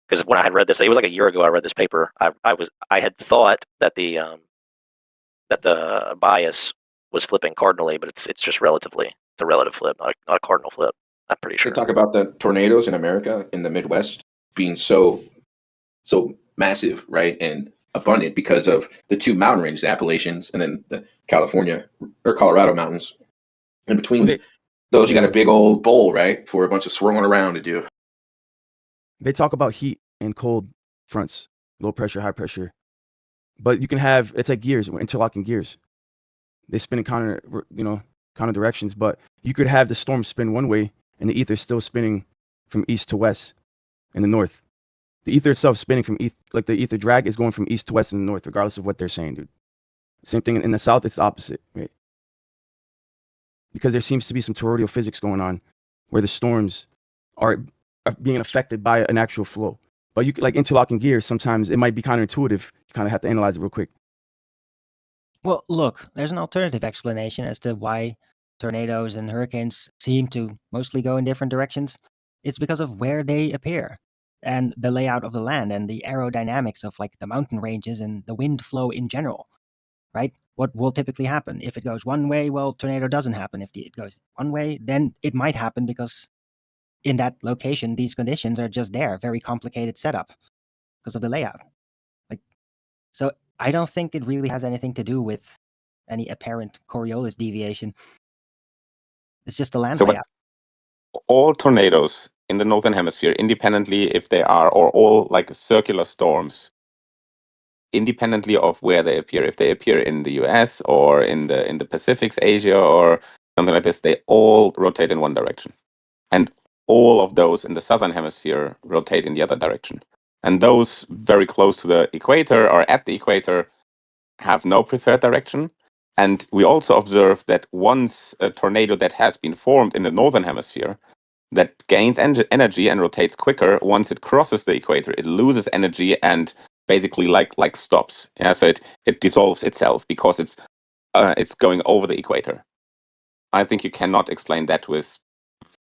Speaker 1: because when I had read this, it was like a year ago I read this paper. I had thought that the bias was flipping cardinally, but it's just relatively. It's a relative flip, not a cardinal flip. I'm pretty sure.
Speaker 10: They talk about the tornadoes in America, in the Midwest, being so massive, right, and abundant because of the two mountain ranges, the Appalachians and then the California or Colorado mountains. In between those, you got a big old bowl, right, for a bunch of swirling around to do.
Speaker 2: They talk about heat and cold fronts, low pressure, high pressure. But you can have, it's like gears, interlocking gears. They spin in counter directions, but you could have the storm spin one way and the ether still spinning from east to west in the north. The ether itself spinning from east, like the ether drag is going from east to west in the north, regardless of what they're saying, dude. Same thing in the south, it's opposite, right? Because there seems to be some toroidal physics going on where the storms are being affected by an actual flow. But you like interlocking gears, sometimes it might be counterintuitive. You kind of have to analyze it real quick.
Speaker 11: Well, look, there's an alternative explanation as to why tornadoes and hurricanes seem to mostly go in different directions. It's because of where they appear and the layout of the land and the aerodynamics of like the mountain ranges and the wind flow in general, right? What will typically happen? If it goes one way, well, tornado doesn't happen. If it goes one way, then it might happen because in that location, these conditions are just there. Very complicated setup because of the layout. So I don't think it really has anything to do with any apparent Coriolis deviation. It's just the land layout.
Speaker 5: All tornadoes in the northern hemisphere, independently if they are, or all like circular storms, independently of where they appear, if they appear in the US or in the Pacifics, Asia, or something like this, they all rotate in one direction. And all of those in the southern hemisphere rotate in the other direction. And those very close to the equator or at the equator have no preferred direction. And we also observe that once a tornado that has been formed in the northern hemisphere that gains energy and rotates quicker, once it crosses the equator, it loses energy and basically like stops. Yeah, so it dissolves itself because it's going over the equator. I think you cannot explain that with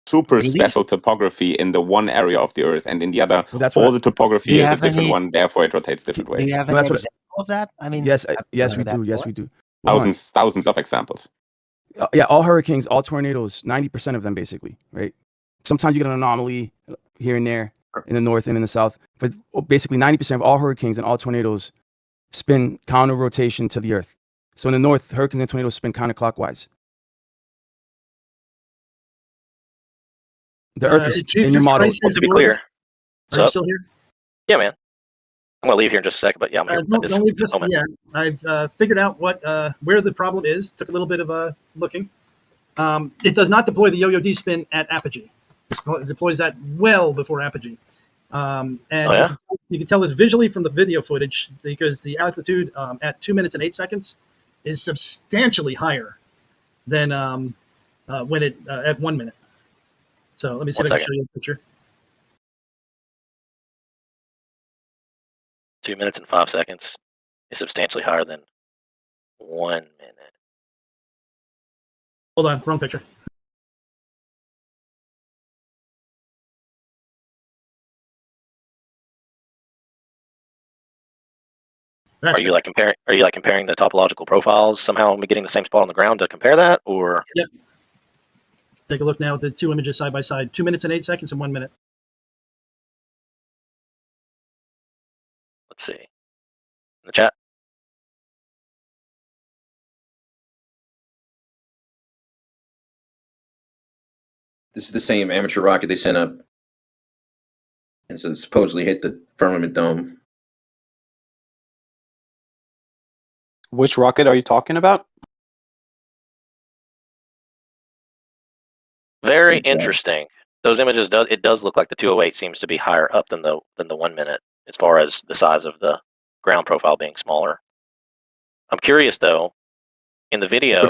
Speaker 5: super special topography in the one area of the Earth, and in the other, all the topography is a different one. Therefore, it rotates different ways.
Speaker 11: Do you have an example of that? I mean,
Speaker 2: yes, we do. Yes, we do.
Speaker 5: Thousands of examples.
Speaker 2: Yeah, all hurricanes, all tornadoes, 90% of them basically, right? Sometimes you get an anomaly here and there in the north and in the south, but basically 90% of all hurricanes and all tornadoes spin counter rotation to the Earth. So in the north, hurricanes and tornadoes spin counterclockwise. The Earth is in your model.
Speaker 1: To be clear,
Speaker 12: are you still here?
Speaker 1: Yeah, man. I'm gonna leave here in just a second, but yeah, I'm here.
Speaker 12: Don't leave just yet. I've figured out where the problem is. Took a little bit of looking. It does not deploy the yo-yo D-spin at apogee. It deploys that well before apogee. You can tell this visually from the video footage because the altitude at 2 minutes and 8 seconds is substantially higher than when it at 1 minute. So let me see if I can show you a picture.
Speaker 1: 2 minutes and 5 seconds is substantially higher than 1 minute.
Speaker 12: Hold on, wrong picture.
Speaker 1: Are you like comparing the topological profiles somehow? Am I getting the same spot on the ground to compare that, or?
Speaker 12: Yep. Take a look now at the two images side by side. 2 minutes and 8 seconds and 1 minute.
Speaker 1: Let's see. In the chat.
Speaker 10: This is the same amateur rocket they sent up, and so it supposedly hit the firmament dome.
Speaker 13: Which rocket are you talking about?
Speaker 1: Very interesting. Those images does look like the 208 seems to be higher up than the 1 minute as far as the size of the ground profile being smaller. I'm curious though, in the video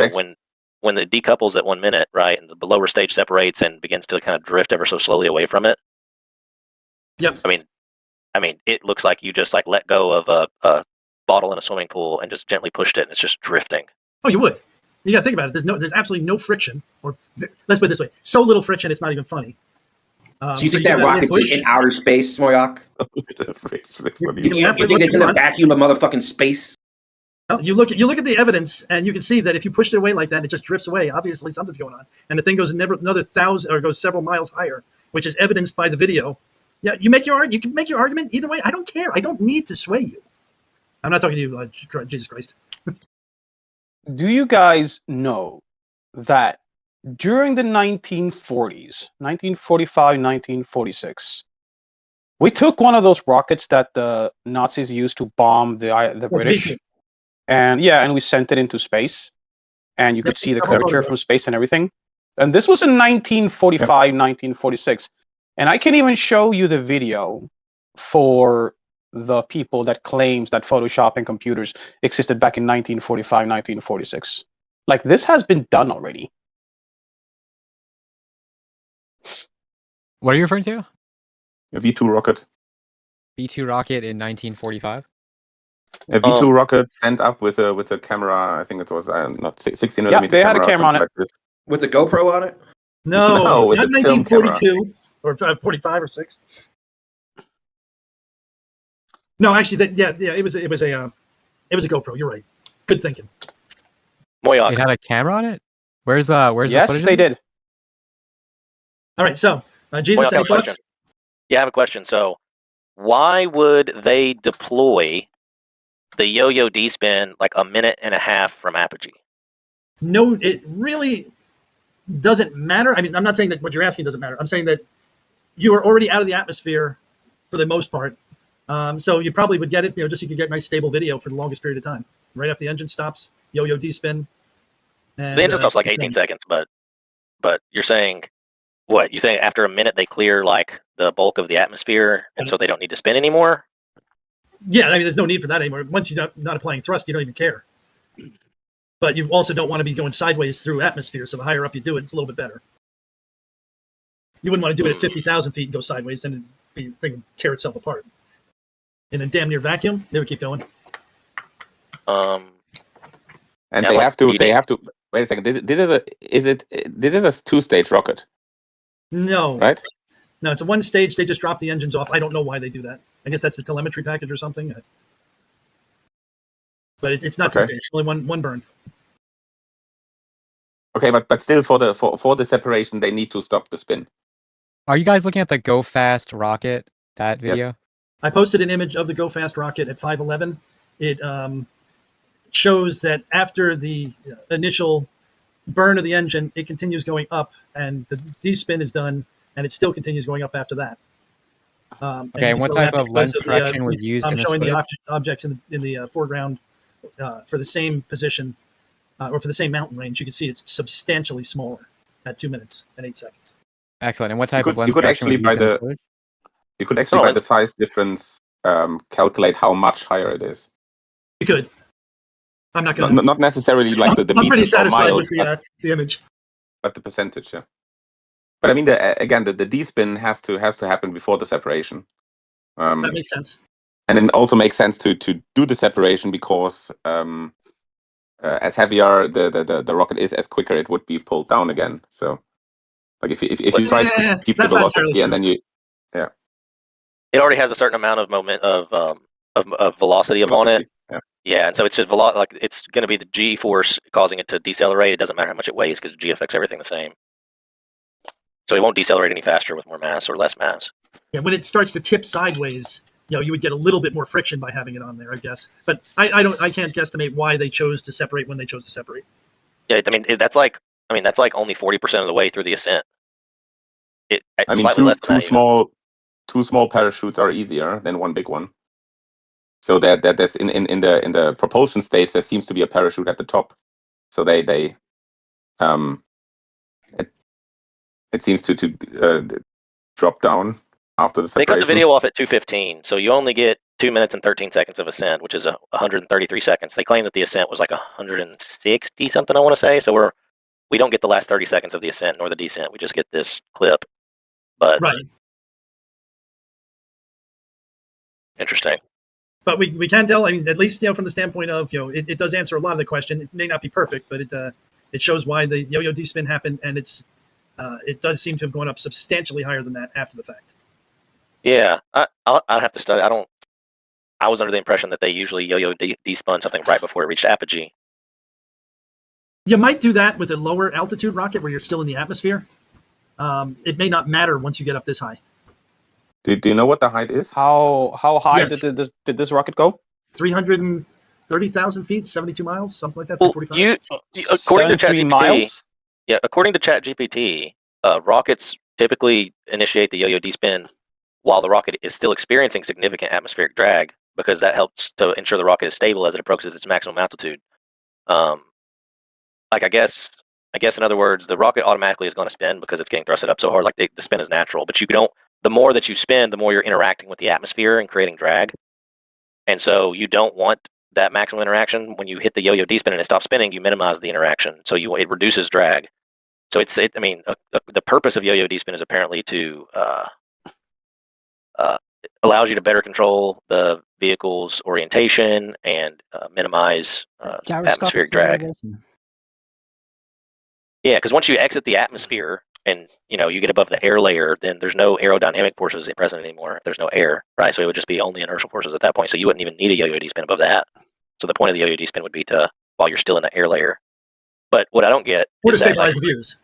Speaker 1: when it decouples at 1 minute, right, and the lower stage separates and begins to kind of drift ever so slowly away from it.
Speaker 12: Yep.
Speaker 1: I mean, it looks like you just like let go of a bottle in a swimming pool and just gently pushed it, and it's just drifting.
Speaker 12: Oh, you would. You got to think about it. There's absolutely no friction, or let's put it this way: so little friction, it's not even funny.
Speaker 10: So you think that rocket's in outer space, Smoyak? You think it's in the vacuum of motherfucking space?
Speaker 12: No, you look at the evidence, and you can see that if you push it away like that, it just drifts away. Obviously, something's going on, and the thing goes another 1,000 or goes several miles higher, which is evidenced by the video. Yeah, you can make your argument either way. I don't care. I don't need to sway you. I'm not talking to you, Jesus Christ.
Speaker 13: Do you guys know that during the 1940s, 1945, 1946, we took one of those rockets that the Nazis used to bomb the British, and we sent it into space, and you could see the curvature from space and everything. And this was in 1945, 1946, and I can even show you the video for the people that claims that Photoshop and computers existed back in 1945, 1946. Like, this has been done already.
Speaker 9: What are you referring to?
Speaker 5: A V2 rocket.
Speaker 9: V2 rocket in 1945?
Speaker 5: A V2 rocket sent up with a camera. I think it was not 16 millimeter.
Speaker 13: Yeah, they had a camera on it.
Speaker 5: Like this.
Speaker 10: With the GoPro on it?
Speaker 12: No,
Speaker 5: No,
Speaker 12: not 1942 or 45 or 6. No, actually, it was a GoPro. You're right. Good thinking.
Speaker 1: Moyak.
Speaker 9: It had a camera on it? Where's the footage?
Speaker 13: Yes, they did.
Speaker 12: All right, so Jesus, any thoughts?
Speaker 1: Yeah, I have a question. So, why would they deploy the yo-yo D-spin like a minute and a half from apogee?
Speaker 12: No, it really doesn't matter. I mean, I'm not saying that what you're asking doesn't matter. I'm saying that you are already out of the atmosphere for the most part. So you probably would get it, just so you could get nice stable video for the longest period of time. Right after the engine stops, yo-yo D-spin. And,
Speaker 1: the engine stops like 18 seconds, but you're saying what? You think after a minute they clear like the bulk of the atmosphere, and so they don't need to spin anymore?
Speaker 12: Yeah, I mean, there's no need for that anymore. Once you're not applying thrust, you don't even care. But you also don't want to be going sideways through atmosphere, so the higher up you do it, it's a little bit better. You wouldn't want to do it at 50,000 feet and go sideways, then the thing would tear itself apart. And then damn near vacuum, they would keep going.
Speaker 5: And they have to. Wait a second. This is a two-stage rocket.
Speaker 12: No.
Speaker 5: Right?
Speaker 12: No, it's a one stage. They just drop the engines off. I don't know why they do that. I guess that's the telemetry package or something. But it's not two stage. Only one burn.
Speaker 5: Okay, but still for the separation, they need to stop the spin.
Speaker 9: Are you guys looking at the Go Fast rocket, that video?
Speaker 5: Yes.
Speaker 12: I posted an image of the Go Fast rocket at 5:11. It shows that after the initial burn of the engine, it continues going up, and the D-spin is done, and it still continues going up after that.
Speaker 9: Okay, and what type of lens correction was used in this
Speaker 12: showing
Speaker 9: footage?
Speaker 12: the objects in the foreground for the same position or for the same mountain range. You can see it's substantially smaller at 2 minutes and 8 seconds.
Speaker 9: Excellent. And what type of lens
Speaker 5: you could
Speaker 9: correction
Speaker 5: actually
Speaker 9: was
Speaker 5: by
Speaker 9: used in
Speaker 5: the
Speaker 9: the footage?
Speaker 5: you could actually by the size difference calculate how much higher it is.
Speaker 12: You could. I'm not going to.
Speaker 5: Not necessarily like the
Speaker 12: I'm pretty
Speaker 5: meters or
Speaker 12: satisfied
Speaker 5: miles,
Speaker 12: with the image.
Speaker 5: but the percentage, yeah. But I mean, the D-spin has to happen before the separation.
Speaker 12: That makes sense.
Speaker 5: And it also makes sense to do the separation because as heavier the rocket is, as quicker it would be pulled down again. So, like if you try to keep the velocity and then you,
Speaker 1: it already has a certain amount of moment of velocity upon it. Yeah, and so it's just like it's going to be the G force causing it to decelerate. It doesn't matter how much it weighs because G affects everything the same. So it won't decelerate any faster with more mass or less mass.
Speaker 12: Yeah, when it starts to tip sideways, you would get a little bit more friction by having it on there, I guess. But I can't guesstimate why they chose to separate when they chose to separate.
Speaker 1: Yeah, I mean that's like only 40% of the way through the ascent.
Speaker 5: I mean, two small parachutes are easier than one big one. So that there's in the propulsion stage there seems to be a parachute at the top. So it seems to drop down after the separation.
Speaker 1: They cut the video off at 2:15, so you only get 2 minutes and 13 seconds of ascent, which is 133 seconds. They claim that the ascent was like 160 something, I want to say. So we're we don't get the last 30 seconds of the ascent nor the descent. We just get this clip. But
Speaker 12: right.
Speaker 1: Interesting.
Speaker 12: But we can tell. I mean, at least from the standpoint of it does answer a lot of the question. It may not be perfect, but it shows why the yo-yo D-spin happened, and it does seem to have gone up substantially higher than that after the fact.
Speaker 1: Yeah, I'll have to study. I was under the impression that they usually yo-yo D-spun something right before it reached apogee.
Speaker 12: You might do that with a lower altitude rocket where you're still in the atmosphere. It may not matter once you get up this high.
Speaker 5: Do you know what the height is?
Speaker 13: How high did this rocket go?
Speaker 12: 330,000 feet, 72 miles, something like that.
Speaker 1: Well, according to ChatGPT, according to ChatGPT, rockets typically initiate the yo-yo D-spin while the rocket is still experiencing significant atmospheric drag, because that helps to ensure the rocket is stable as it approaches its maximum altitude. I guess in other words, the rocket automatically is going to spin because it's getting thrusted up so hard. Like the spin is natural, but the more that you spin, the more you're interacting with the atmosphere and creating drag. And so you don't want that maximum interaction. When you hit the yo-yo D-spin and it stops spinning, you minimize the interaction. So it reduces drag. So the purpose of yo-yo D-spin is apparently to allows you to better control the vehicle's orientation and minimize atmospheric drag. Yeah, because once you exit the atmosphere and you get above the air layer, then there's no aerodynamic forces present anymore. If there's no air, right? So it would just be only inertial forces at that point. So you wouldn't even need a yo-yo D-spin above that. So the point of the yo-yo D-spin would be while you're still in the air layer. But what I don't get
Speaker 12: is
Speaker 1: that,
Speaker 12: stabilize the views.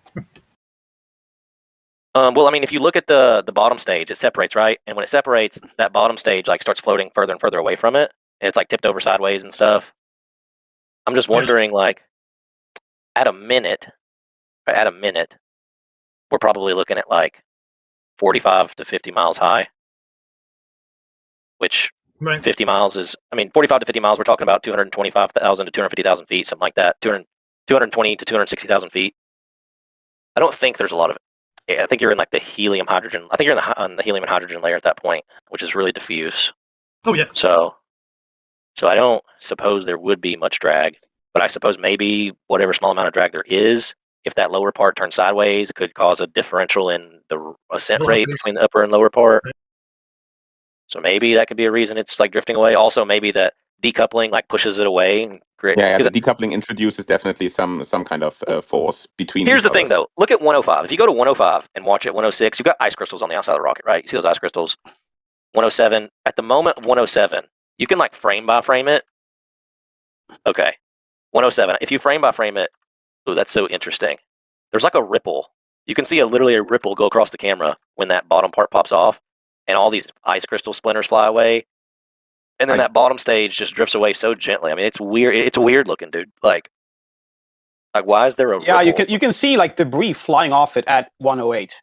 Speaker 1: Well, I mean, if you look at the bottom stage, it separates, right? And when it separates, that bottom stage starts floating further and further away from it, and it's tipped over sideways and stuff. I'm just wondering, at a minute, we're probably looking at 45 to 50 miles high, which 50 miles is, 45 to 50 miles, we're talking about 225,000 to 250,000 feet, something like that, 220 to 260,000 feet. I don't think there's a lot of, I think you're in the helium hydrogen. I think you're on the helium and hydrogen layer at that point, which is really diffuse.
Speaker 12: Oh yeah.
Speaker 1: So I don't suppose there would be much drag, but I suppose maybe whatever small amount of drag there is, if that lower part turns sideways, it could cause a differential in the ascent rate between the upper and lower part. So maybe that could be a reason it's drifting away. Also, maybe that decoupling pushes it away. And
Speaker 5: the decoupling introduces definitely some kind of force between.
Speaker 1: Here's the thing, though. Look at 105. If you go to 105 and watch it, 106, you've got ice crystals on the outside of the rocket, right? You see those ice crystals. 107. At the moment of 107, you can frame by frame it. Okay, 107. If you frame by frame it, ooh, that's so interesting. There's a ripple. You can see literally a ripple go across the camera when that bottom part pops off, and all these ice crystal splinters fly away. And then that bottom stage just drifts away so gently. I mean, it's weird. It's weird looking, dude. Why is there a ripple?
Speaker 13: you can see debris flying off it at 108.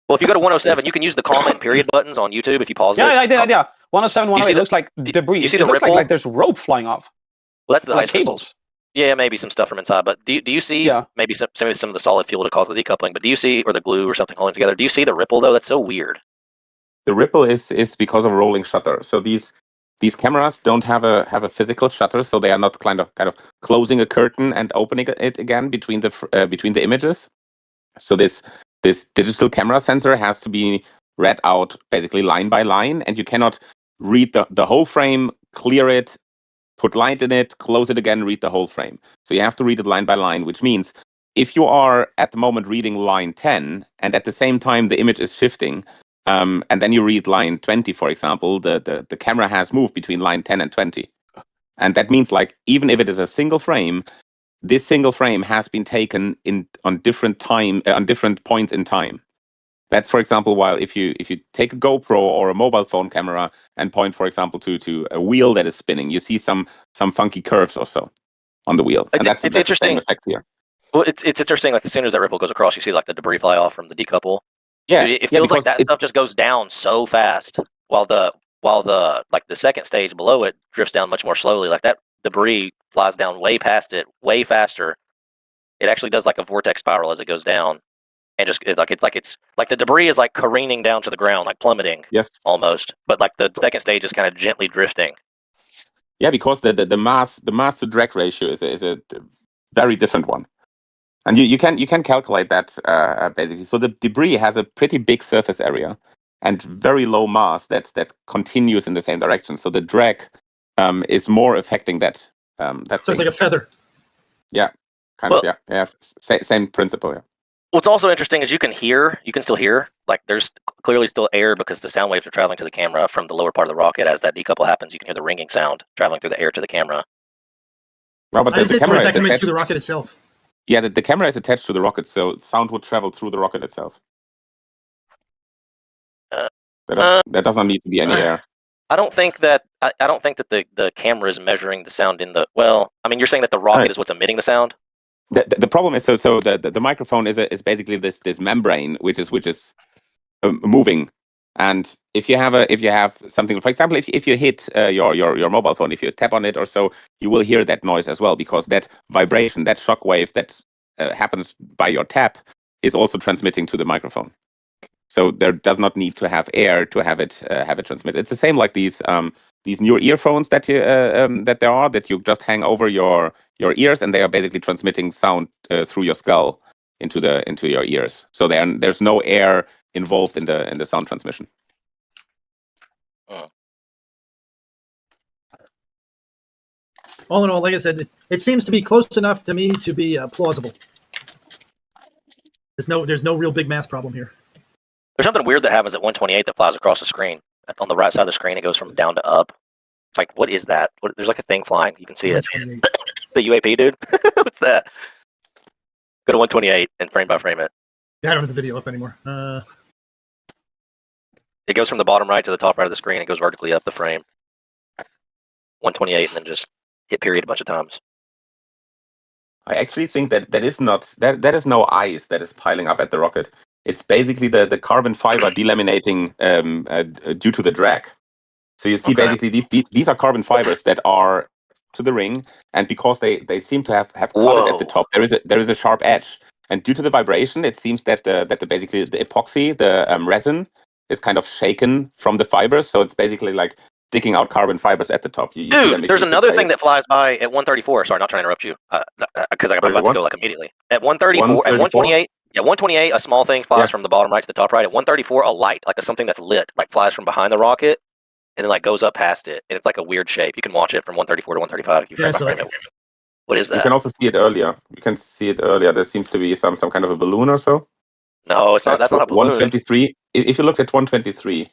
Speaker 1: Well, if you go to 107, you can use the comma and period buttons on YouTube if you pause it.
Speaker 13: Yeah, I did. Yeah, 107, 108 looks like debris.
Speaker 1: You see
Speaker 13: it
Speaker 1: the
Speaker 13: looks
Speaker 1: ripple?
Speaker 13: like there's rope flying off.
Speaker 1: Well, that's the ice
Speaker 13: cables.
Speaker 1: Crystals. Yeah, maybe some stuff from inside. But do you see maybe some of the solid fuel to cause the decoupling? But do you see, or the glue or something holding together? Do you see the ripple though? That's so weird.
Speaker 5: The ripple is because of rolling shutter. So these cameras don't have a physical shutter, so they are not kind of closing a curtain and opening it again between the images. So this digital camera sensor has to be read out basically line by line, and you cannot read the whole frame, clear it, put light in it, close it again, read the whole frame. So you have to read it line by line, which means if you are at the moment reading line 10 and at the same time the image is shifting, and then you read line 20, for example, the camera has moved between line 10 and 20. And that means even if it is a single frame, this single frame has been taken on different points in time. That's, for example, while if you take a GoPro or a mobile phone camera and point, for example, to a wheel that is spinning, you see some funky curves or so on the wheel.
Speaker 1: It's interesting.
Speaker 5: The same effect here.
Speaker 1: Well, it's interesting. As soon as that ripple goes across, you see the debris fly off from the decouple.
Speaker 5: Yeah,
Speaker 1: it feels like that stuff just goes down so fast, while the second stage below it drifts down much more slowly. That debris flies down way past it, way faster. It actually does a vortex spiral as it goes down. And just it's the debris is careening down to the ground, plummeting.
Speaker 5: Yes,
Speaker 1: almost. But the second stage is kind of gently drifting.
Speaker 5: Yeah, because the mass to drag ratio is a very different one. And you can calculate that basically. So the debris has a pretty big surface area and very low mass that continues in the same direction. So the drag is more affecting that that.
Speaker 12: So it's like a feather.
Speaker 5: Yeah, kind of. Yeah. Same principle. Yeah.
Speaker 1: What's also interesting is you can still hear, like there's clearly still air because the sound waves are traveling to the camera from the lower part of the rocket. As that decouple happens, you can hear the ringing sound traveling through the air to the camera.
Speaker 5: Well, but
Speaker 12: is
Speaker 5: the
Speaker 12: it,
Speaker 5: camera
Speaker 12: or is that
Speaker 5: is
Speaker 12: coming
Speaker 5: attached,
Speaker 12: through the rocket itself?
Speaker 5: Yeah, the camera is attached to the rocket, so sound would travel through the rocket itself. There does not need to be any air.
Speaker 1: I don't think that the camera is measuring the sound in the. Well, I mean, you're saying that the rocket is what's emitting the sound.
Speaker 5: The problem is so the microphone is basically this membrane which is moving, and if you have something, for example, if you hit your mobile phone, if you tap on it or so, you will hear that noise as well, because that vibration, that shock wave that happens by your tap is also transmitting to the microphone. So there does not need to have air to have it transmit. It's the same like these new earphones that you just hang over your ears, and they are basically transmitting sound through your skull into your ears. So there's no air involved in the sound transmission.
Speaker 12: All in all, like I said, it seems to be close enough to me to be plausible. There's no real big math problem here.
Speaker 1: There's something weird that happens at 128 that flies across the screen. On the right side of the screen, it goes from down to up. It's like, what is that? There's like a thing flying. You can see it. The UAP, dude. What's that? Go to 128 and frame by frame it.
Speaker 12: Yeah, I don't have the video up anymore.
Speaker 1: It goes from the bottom right to the top right of the screen. It goes vertically up the frame. 128, and then just hit period a bunch of times.
Speaker 5: I actually think that is no ice that is piling up at the rocket. It's basically the carbon fiber delaminating due to the drag. So you see, basically these are carbon fibers that are to the ring, and because they seem to have cut it at the top, there is a sharp edge, and due to the vibration, it seems that basically the epoxy, the resin, is kind of shaken from the fibers. So it's basically like sticking out carbon fibers at the top. You see them.
Speaker 1: There's another thing that flies by at 134. Sorry, not trying to interrupt you, because I'm about to go like immediately. At 134, at 128. Yeah, 128, a small thing flies from the bottom right to the top right. At 134, a light, like something that's lit, like flies from behind the rocket, and then like goes up past it, and it's like a weird shape. You can watch it from 134 to 135 if you frame by frame it. What is that?
Speaker 5: You can also see it earlier. There seems to be some kind of a balloon or so.
Speaker 1: No, it's not. That's not a balloon.
Speaker 5: 123. If you look at 123,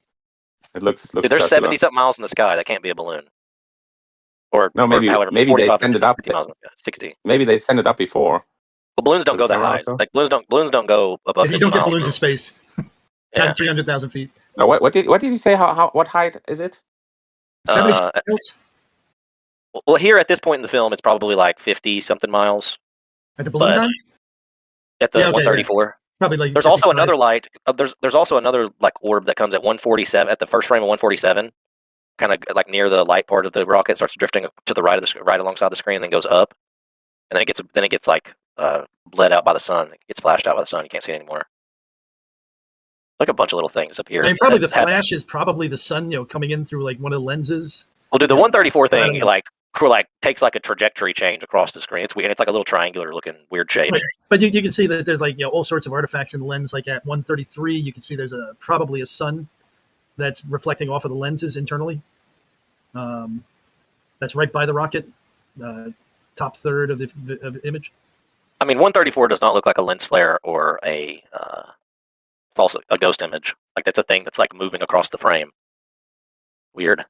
Speaker 5: it looks.
Speaker 1: Dude, there's 70 something miles in the sky. That can't be a balloon. Or
Speaker 5: no, maybe they send it up.
Speaker 1: 60.
Speaker 5: Maybe they send it up before.
Speaker 1: Well, balloons don't go that high. Like balloons don't go above.
Speaker 12: You don't get balloons in space. Not at 300,000 feet.
Speaker 5: No, what did you say? What height is it?
Speaker 12: 70 miles.
Speaker 1: Well, here at this point in the film, it's probably like 50 something miles.
Speaker 12: At the balloon time?
Speaker 1: At the 134. Yeah.
Speaker 12: Probably like.
Speaker 1: There's also another light. There's also another like orb that comes at 147 at the first frame of 147, kind of like near the light part of the rocket. Starts drifting to the right alongside the screen, and then goes up, and then it gets like bled out by the sun. It gets flashed out by the sun. You can't see it anymore. Like a bunch of little things up here.
Speaker 12: I mean, probably the flash is probably the sun, coming in through like one of the lenses.
Speaker 1: Well, dude, the 134 thing like takes like a trajectory change across the screen. It's weird. It's like a little triangular looking weird shape.
Speaker 12: Right. But you can see that there's like all sorts of artifacts in the lens. Like at 133, you can see there's probably a sun that's reflecting off of the lenses internally. That's right by the rocket, top third of the image.
Speaker 1: I mean, 134 does not look like a lens flare or a ghost image. Like that's a thing that's like moving across the frame. Weird.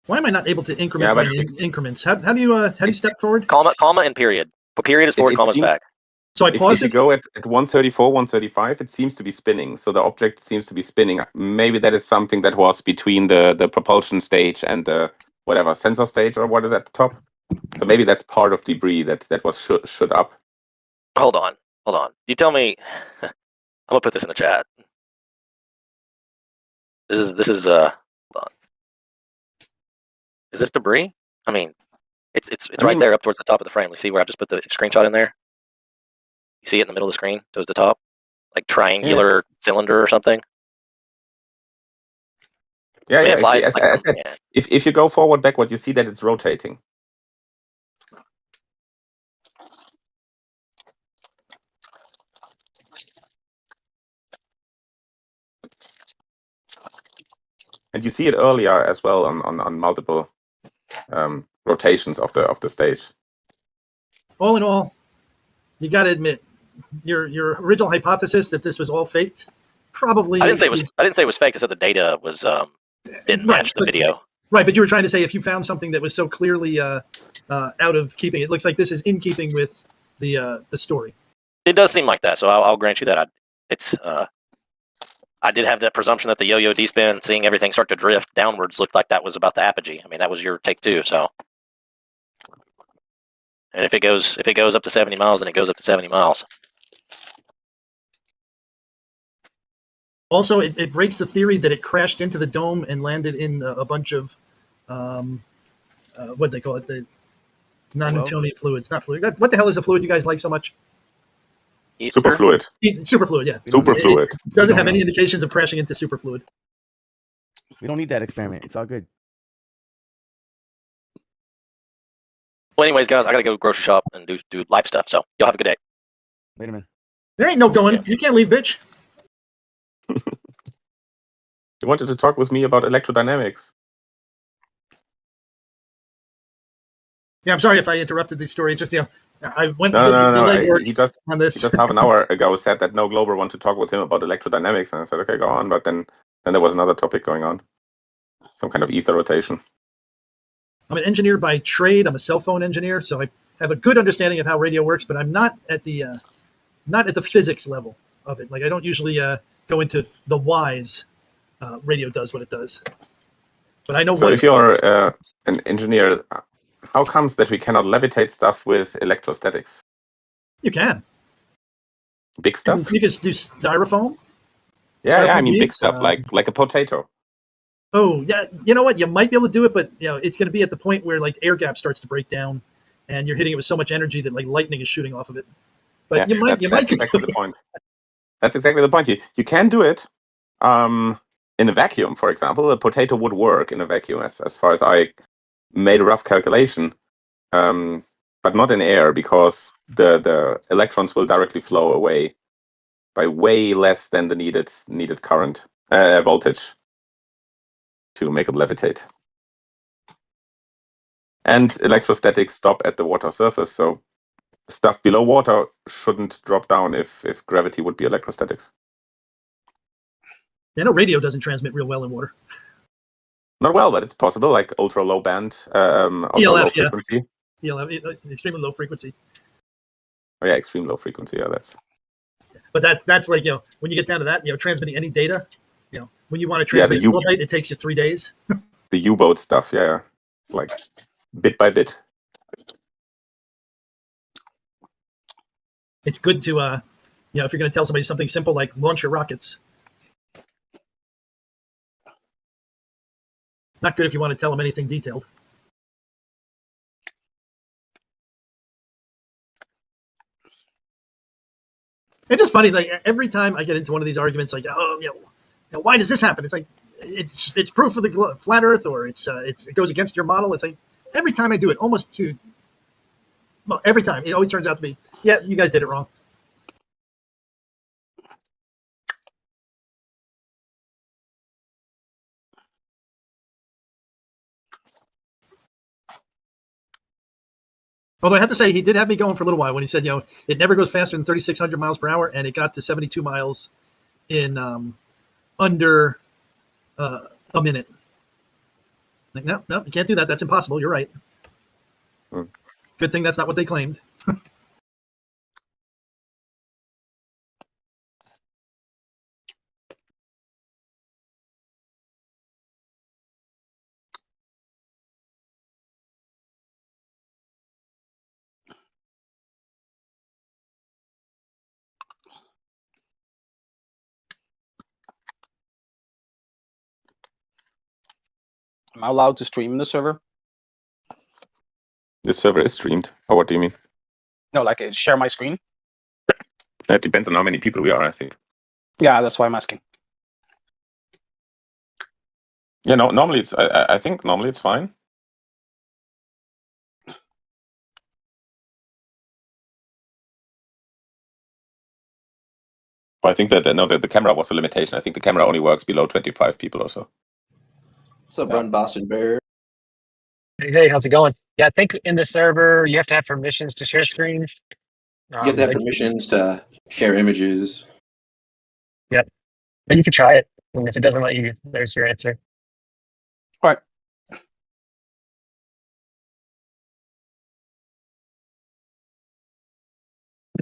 Speaker 12: Why am I not able to increment my increments? How do you step forward?
Speaker 1: Comma and period. Period is forward, comma's back.
Speaker 12: So I paused
Speaker 5: if you go at 134, 135, it seems to be spinning. So the object seems to be spinning. Maybe that is something that was between the propulsion stage and the whatever sensor stage or what is at the top. So maybe that's part of debris that was shoot up.
Speaker 1: Hold on. You tell me. I'm gonna put this in the chat. This is hold on. Is this debris? I mean, it's right there up towards the top of the frame. You see where I just put the screenshot in there? You see it in the middle of the screen towards the top? Like triangular cylinder or something?
Speaker 5: Yeah, if you go forward, backward, you see that it's rotating. And you see it earlier as well on multiple rotations of the stage.
Speaker 12: All in all, you got to admit, your original hypothesis that this was all faked, probably.
Speaker 1: I didn't say it was fake. I said the data was didn't match the video.
Speaker 12: Right, but you were trying to say if you found something that was so clearly out of keeping, it looks like this is in keeping with the story.
Speaker 1: It does seem like that, so I'll grant you that. I did have that presumption that the yo-yo D-spin, seeing everything start to drift downwards, looked like that was about the apogee. I mean, that was your take too. So, and if it goes up to 70 miles, then it goes up to 70 miles.
Speaker 12: Also, it breaks the theory that it crashed into the dome and landed in a bunch of what they call it, the non-Newtonian fluids, not fluid. What the hell is the fluid you guys like so much?
Speaker 5: Superfluid.
Speaker 12: Superfluid, yeah.
Speaker 5: Superfluid.
Speaker 12: It doesn't have any indications of crashing into superfluid.
Speaker 2: We don't need that experiment. It's all good.
Speaker 1: Well, anyways, guys, I gotta go grocery shop and do life stuff. So y'all have a good day.
Speaker 2: Wait a minute.
Speaker 12: There ain't no going. Yeah. You can't leave, bitch.
Speaker 5: You wanted to talk with me about electrodynamics.
Speaker 12: Yeah, I'm sorry if I interrupted the story. Just I went.
Speaker 5: No. He just
Speaker 12: on this.
Speaker 5: He just half an hour ago said that no Glober wanted to talk with him about electrodynamics, and I said, okay, go on. But then there was another topic going on, some kind of ether rotation.
Speaker 12: I'm an engineer by trade. I'm a cell phone engineer, so I have a good understanding of how radio works, but I'm not at the physics level of it. Like I don't usually go into the whys. Radio does what it does, but I know.
Speaker 5: So if you're an engineer, how comes that we cannot levitate stuff with electrostatics?
Speaker 12: You can.
Speaker 5: Big stuff?
Speaker 12: You can do styrofoam.
Speaker 5: Yeah, I mean big stuff like a potato.
Speaker 12: Oh yeah, you know what? You might be able to do it, but it's going to be at the point where like air gap starts to break down, and you're hitting it with so much energy that like lightning is shooting off of it. But you might.
Speaker 5: That's exactly the point. That's exactly the point. You can do it. In a vacuum, for example, a potato would work in a vacuum, as far as I made a rough calculation, but not in air because the electrons will directly flow away by way less than the needed current voltage to make it levitate. And electrostatics stop at the water surface, so stuff below water shouldn't drop down if gravity would be electrostatics.
Speaker 12: I know radio doesn't transmit real well in water.
Speaker 5: Not well, but it's possible, like ultra low band,
Speaker 12: ELF,
Speaker 5: low frequency.
Speaker 12: ELF, extremely low frequency.
Speaker 5: Oh yeah, extreme low frequency. Yeah, that's.
Speaker 12: But that's like when you get down to that, transmitting any data, when you want to transmit kilobyte, it takes you 3 days.
Speaker 5: The U-boat stuff, yeah, like bit by bit.
Speaker 12: It's good to if you're going to tell somebody something simple like launch your rockets. Not good if you want to tell them anything detailed. It's just funny, like every time I get into one of these arguments, like, why does this happen? It's like it's proof of the flat Earth, or it goes against your model. It's like every time I do it, every time it always turns out to be, yeah, you guys did it wrong. Although I have to say, he did have me going for a little while when he said, it never goes faster than 3,600 miles per hour, and it got to 72 miles in under a minute. Like, no, you can't do that. That's impossible. You're right. Good thing that's not what they claimed.
Speaker 13: Am I allowed to stream in the server?
Speaker 5: The server is streamed. Or what do you mean?
Speaker 13: No, like share my screen?
Speaker 5: That depends on how many people we are, I think.
Speaker 13: Yeah, that's why I'm asking.
Speaker 5: Yeah, no, normally it's. I think normally it's fine. I think that the camera was a limitation. I think the camera only works below 25 people or so.
Speaker 10: What's up, Run Boston Bear?
Speaker 14: Hey, how's it going? Yeah, I think in the server you have to have permissions to share screen.
Speaker 10: You have to have
Speaker 14: But
Speaker 10: permissions to share images.
Speaker 14: yep, but you could try it, and if it doesn't let you, there's your answer.
Speaker 13: All right.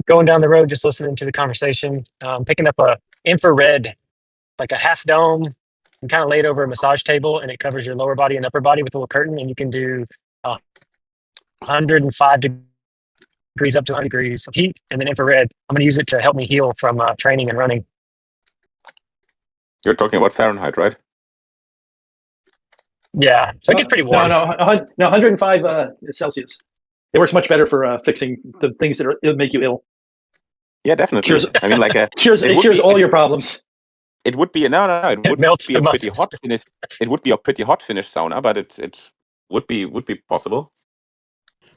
Speaker 14: Going down the road, just listening to the conversation, picking up a infrared, like a half dome, and kind of lay it over a massage table, and it covers your lower body and upper body with a little curtain, and you can do 105 degrees up to 100 degrees of heat, and then infrared. I'm going to use it to help me heal from training and running.
Speaker 5: You're talking about Fahrenheit, right?
Speaker 14: Yeah, so it gets pretty warm.
Speaker 12: No, 105 Celsius. It works much better for fixing the things that make you ill.
Speaker 5: Yeah, definitely.
Speaker 12: Cures,
Speaker 5: I mean, like
Speaker 12: it cures all your problems.
Speaker 5: It would be it would
Speaker 14: melts
Speaker 5: be
Speaker 14: the
Speaker 5: a pretty
Speaker 14: muscles.
Speaker 5: hot finish. It would be a pretty hot finish sauna, but it would be possible.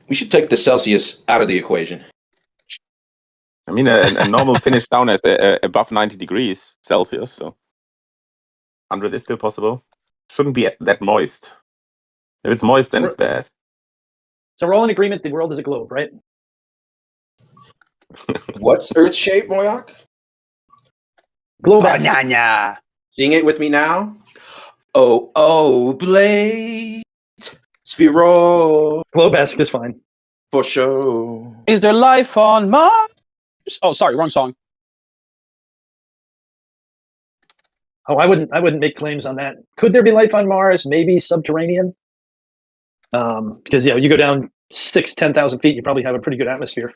Speaker 10: We should take the Celsius out of the equation.
Speaker 5: I mean, a normal finish sauna is above 90 degrees Celsius, so 100 is still possible. Shouldn't be that moist. If it's moist, then it's bad.
Speaker 12: So we're all in agreement the world is a globe, right?
Speaker 10: What's Earth's shape, Moyak?
Speaker 12: Globe.
Speaker 10: Sing it with me now. Oh, Blade. Spiro.
Speaker 12: Globe-esque is fine.
Speaker 10: For sure.
Speaker 13: Is there life on Mars? Oh, sorry, wrong song.
Speaker 12: Oh, I wouldn't make claims on that. Could there be life on Mars? Maybe subterranean. Because you go down 10,000 feet, you probably have a pretty good atmosphere.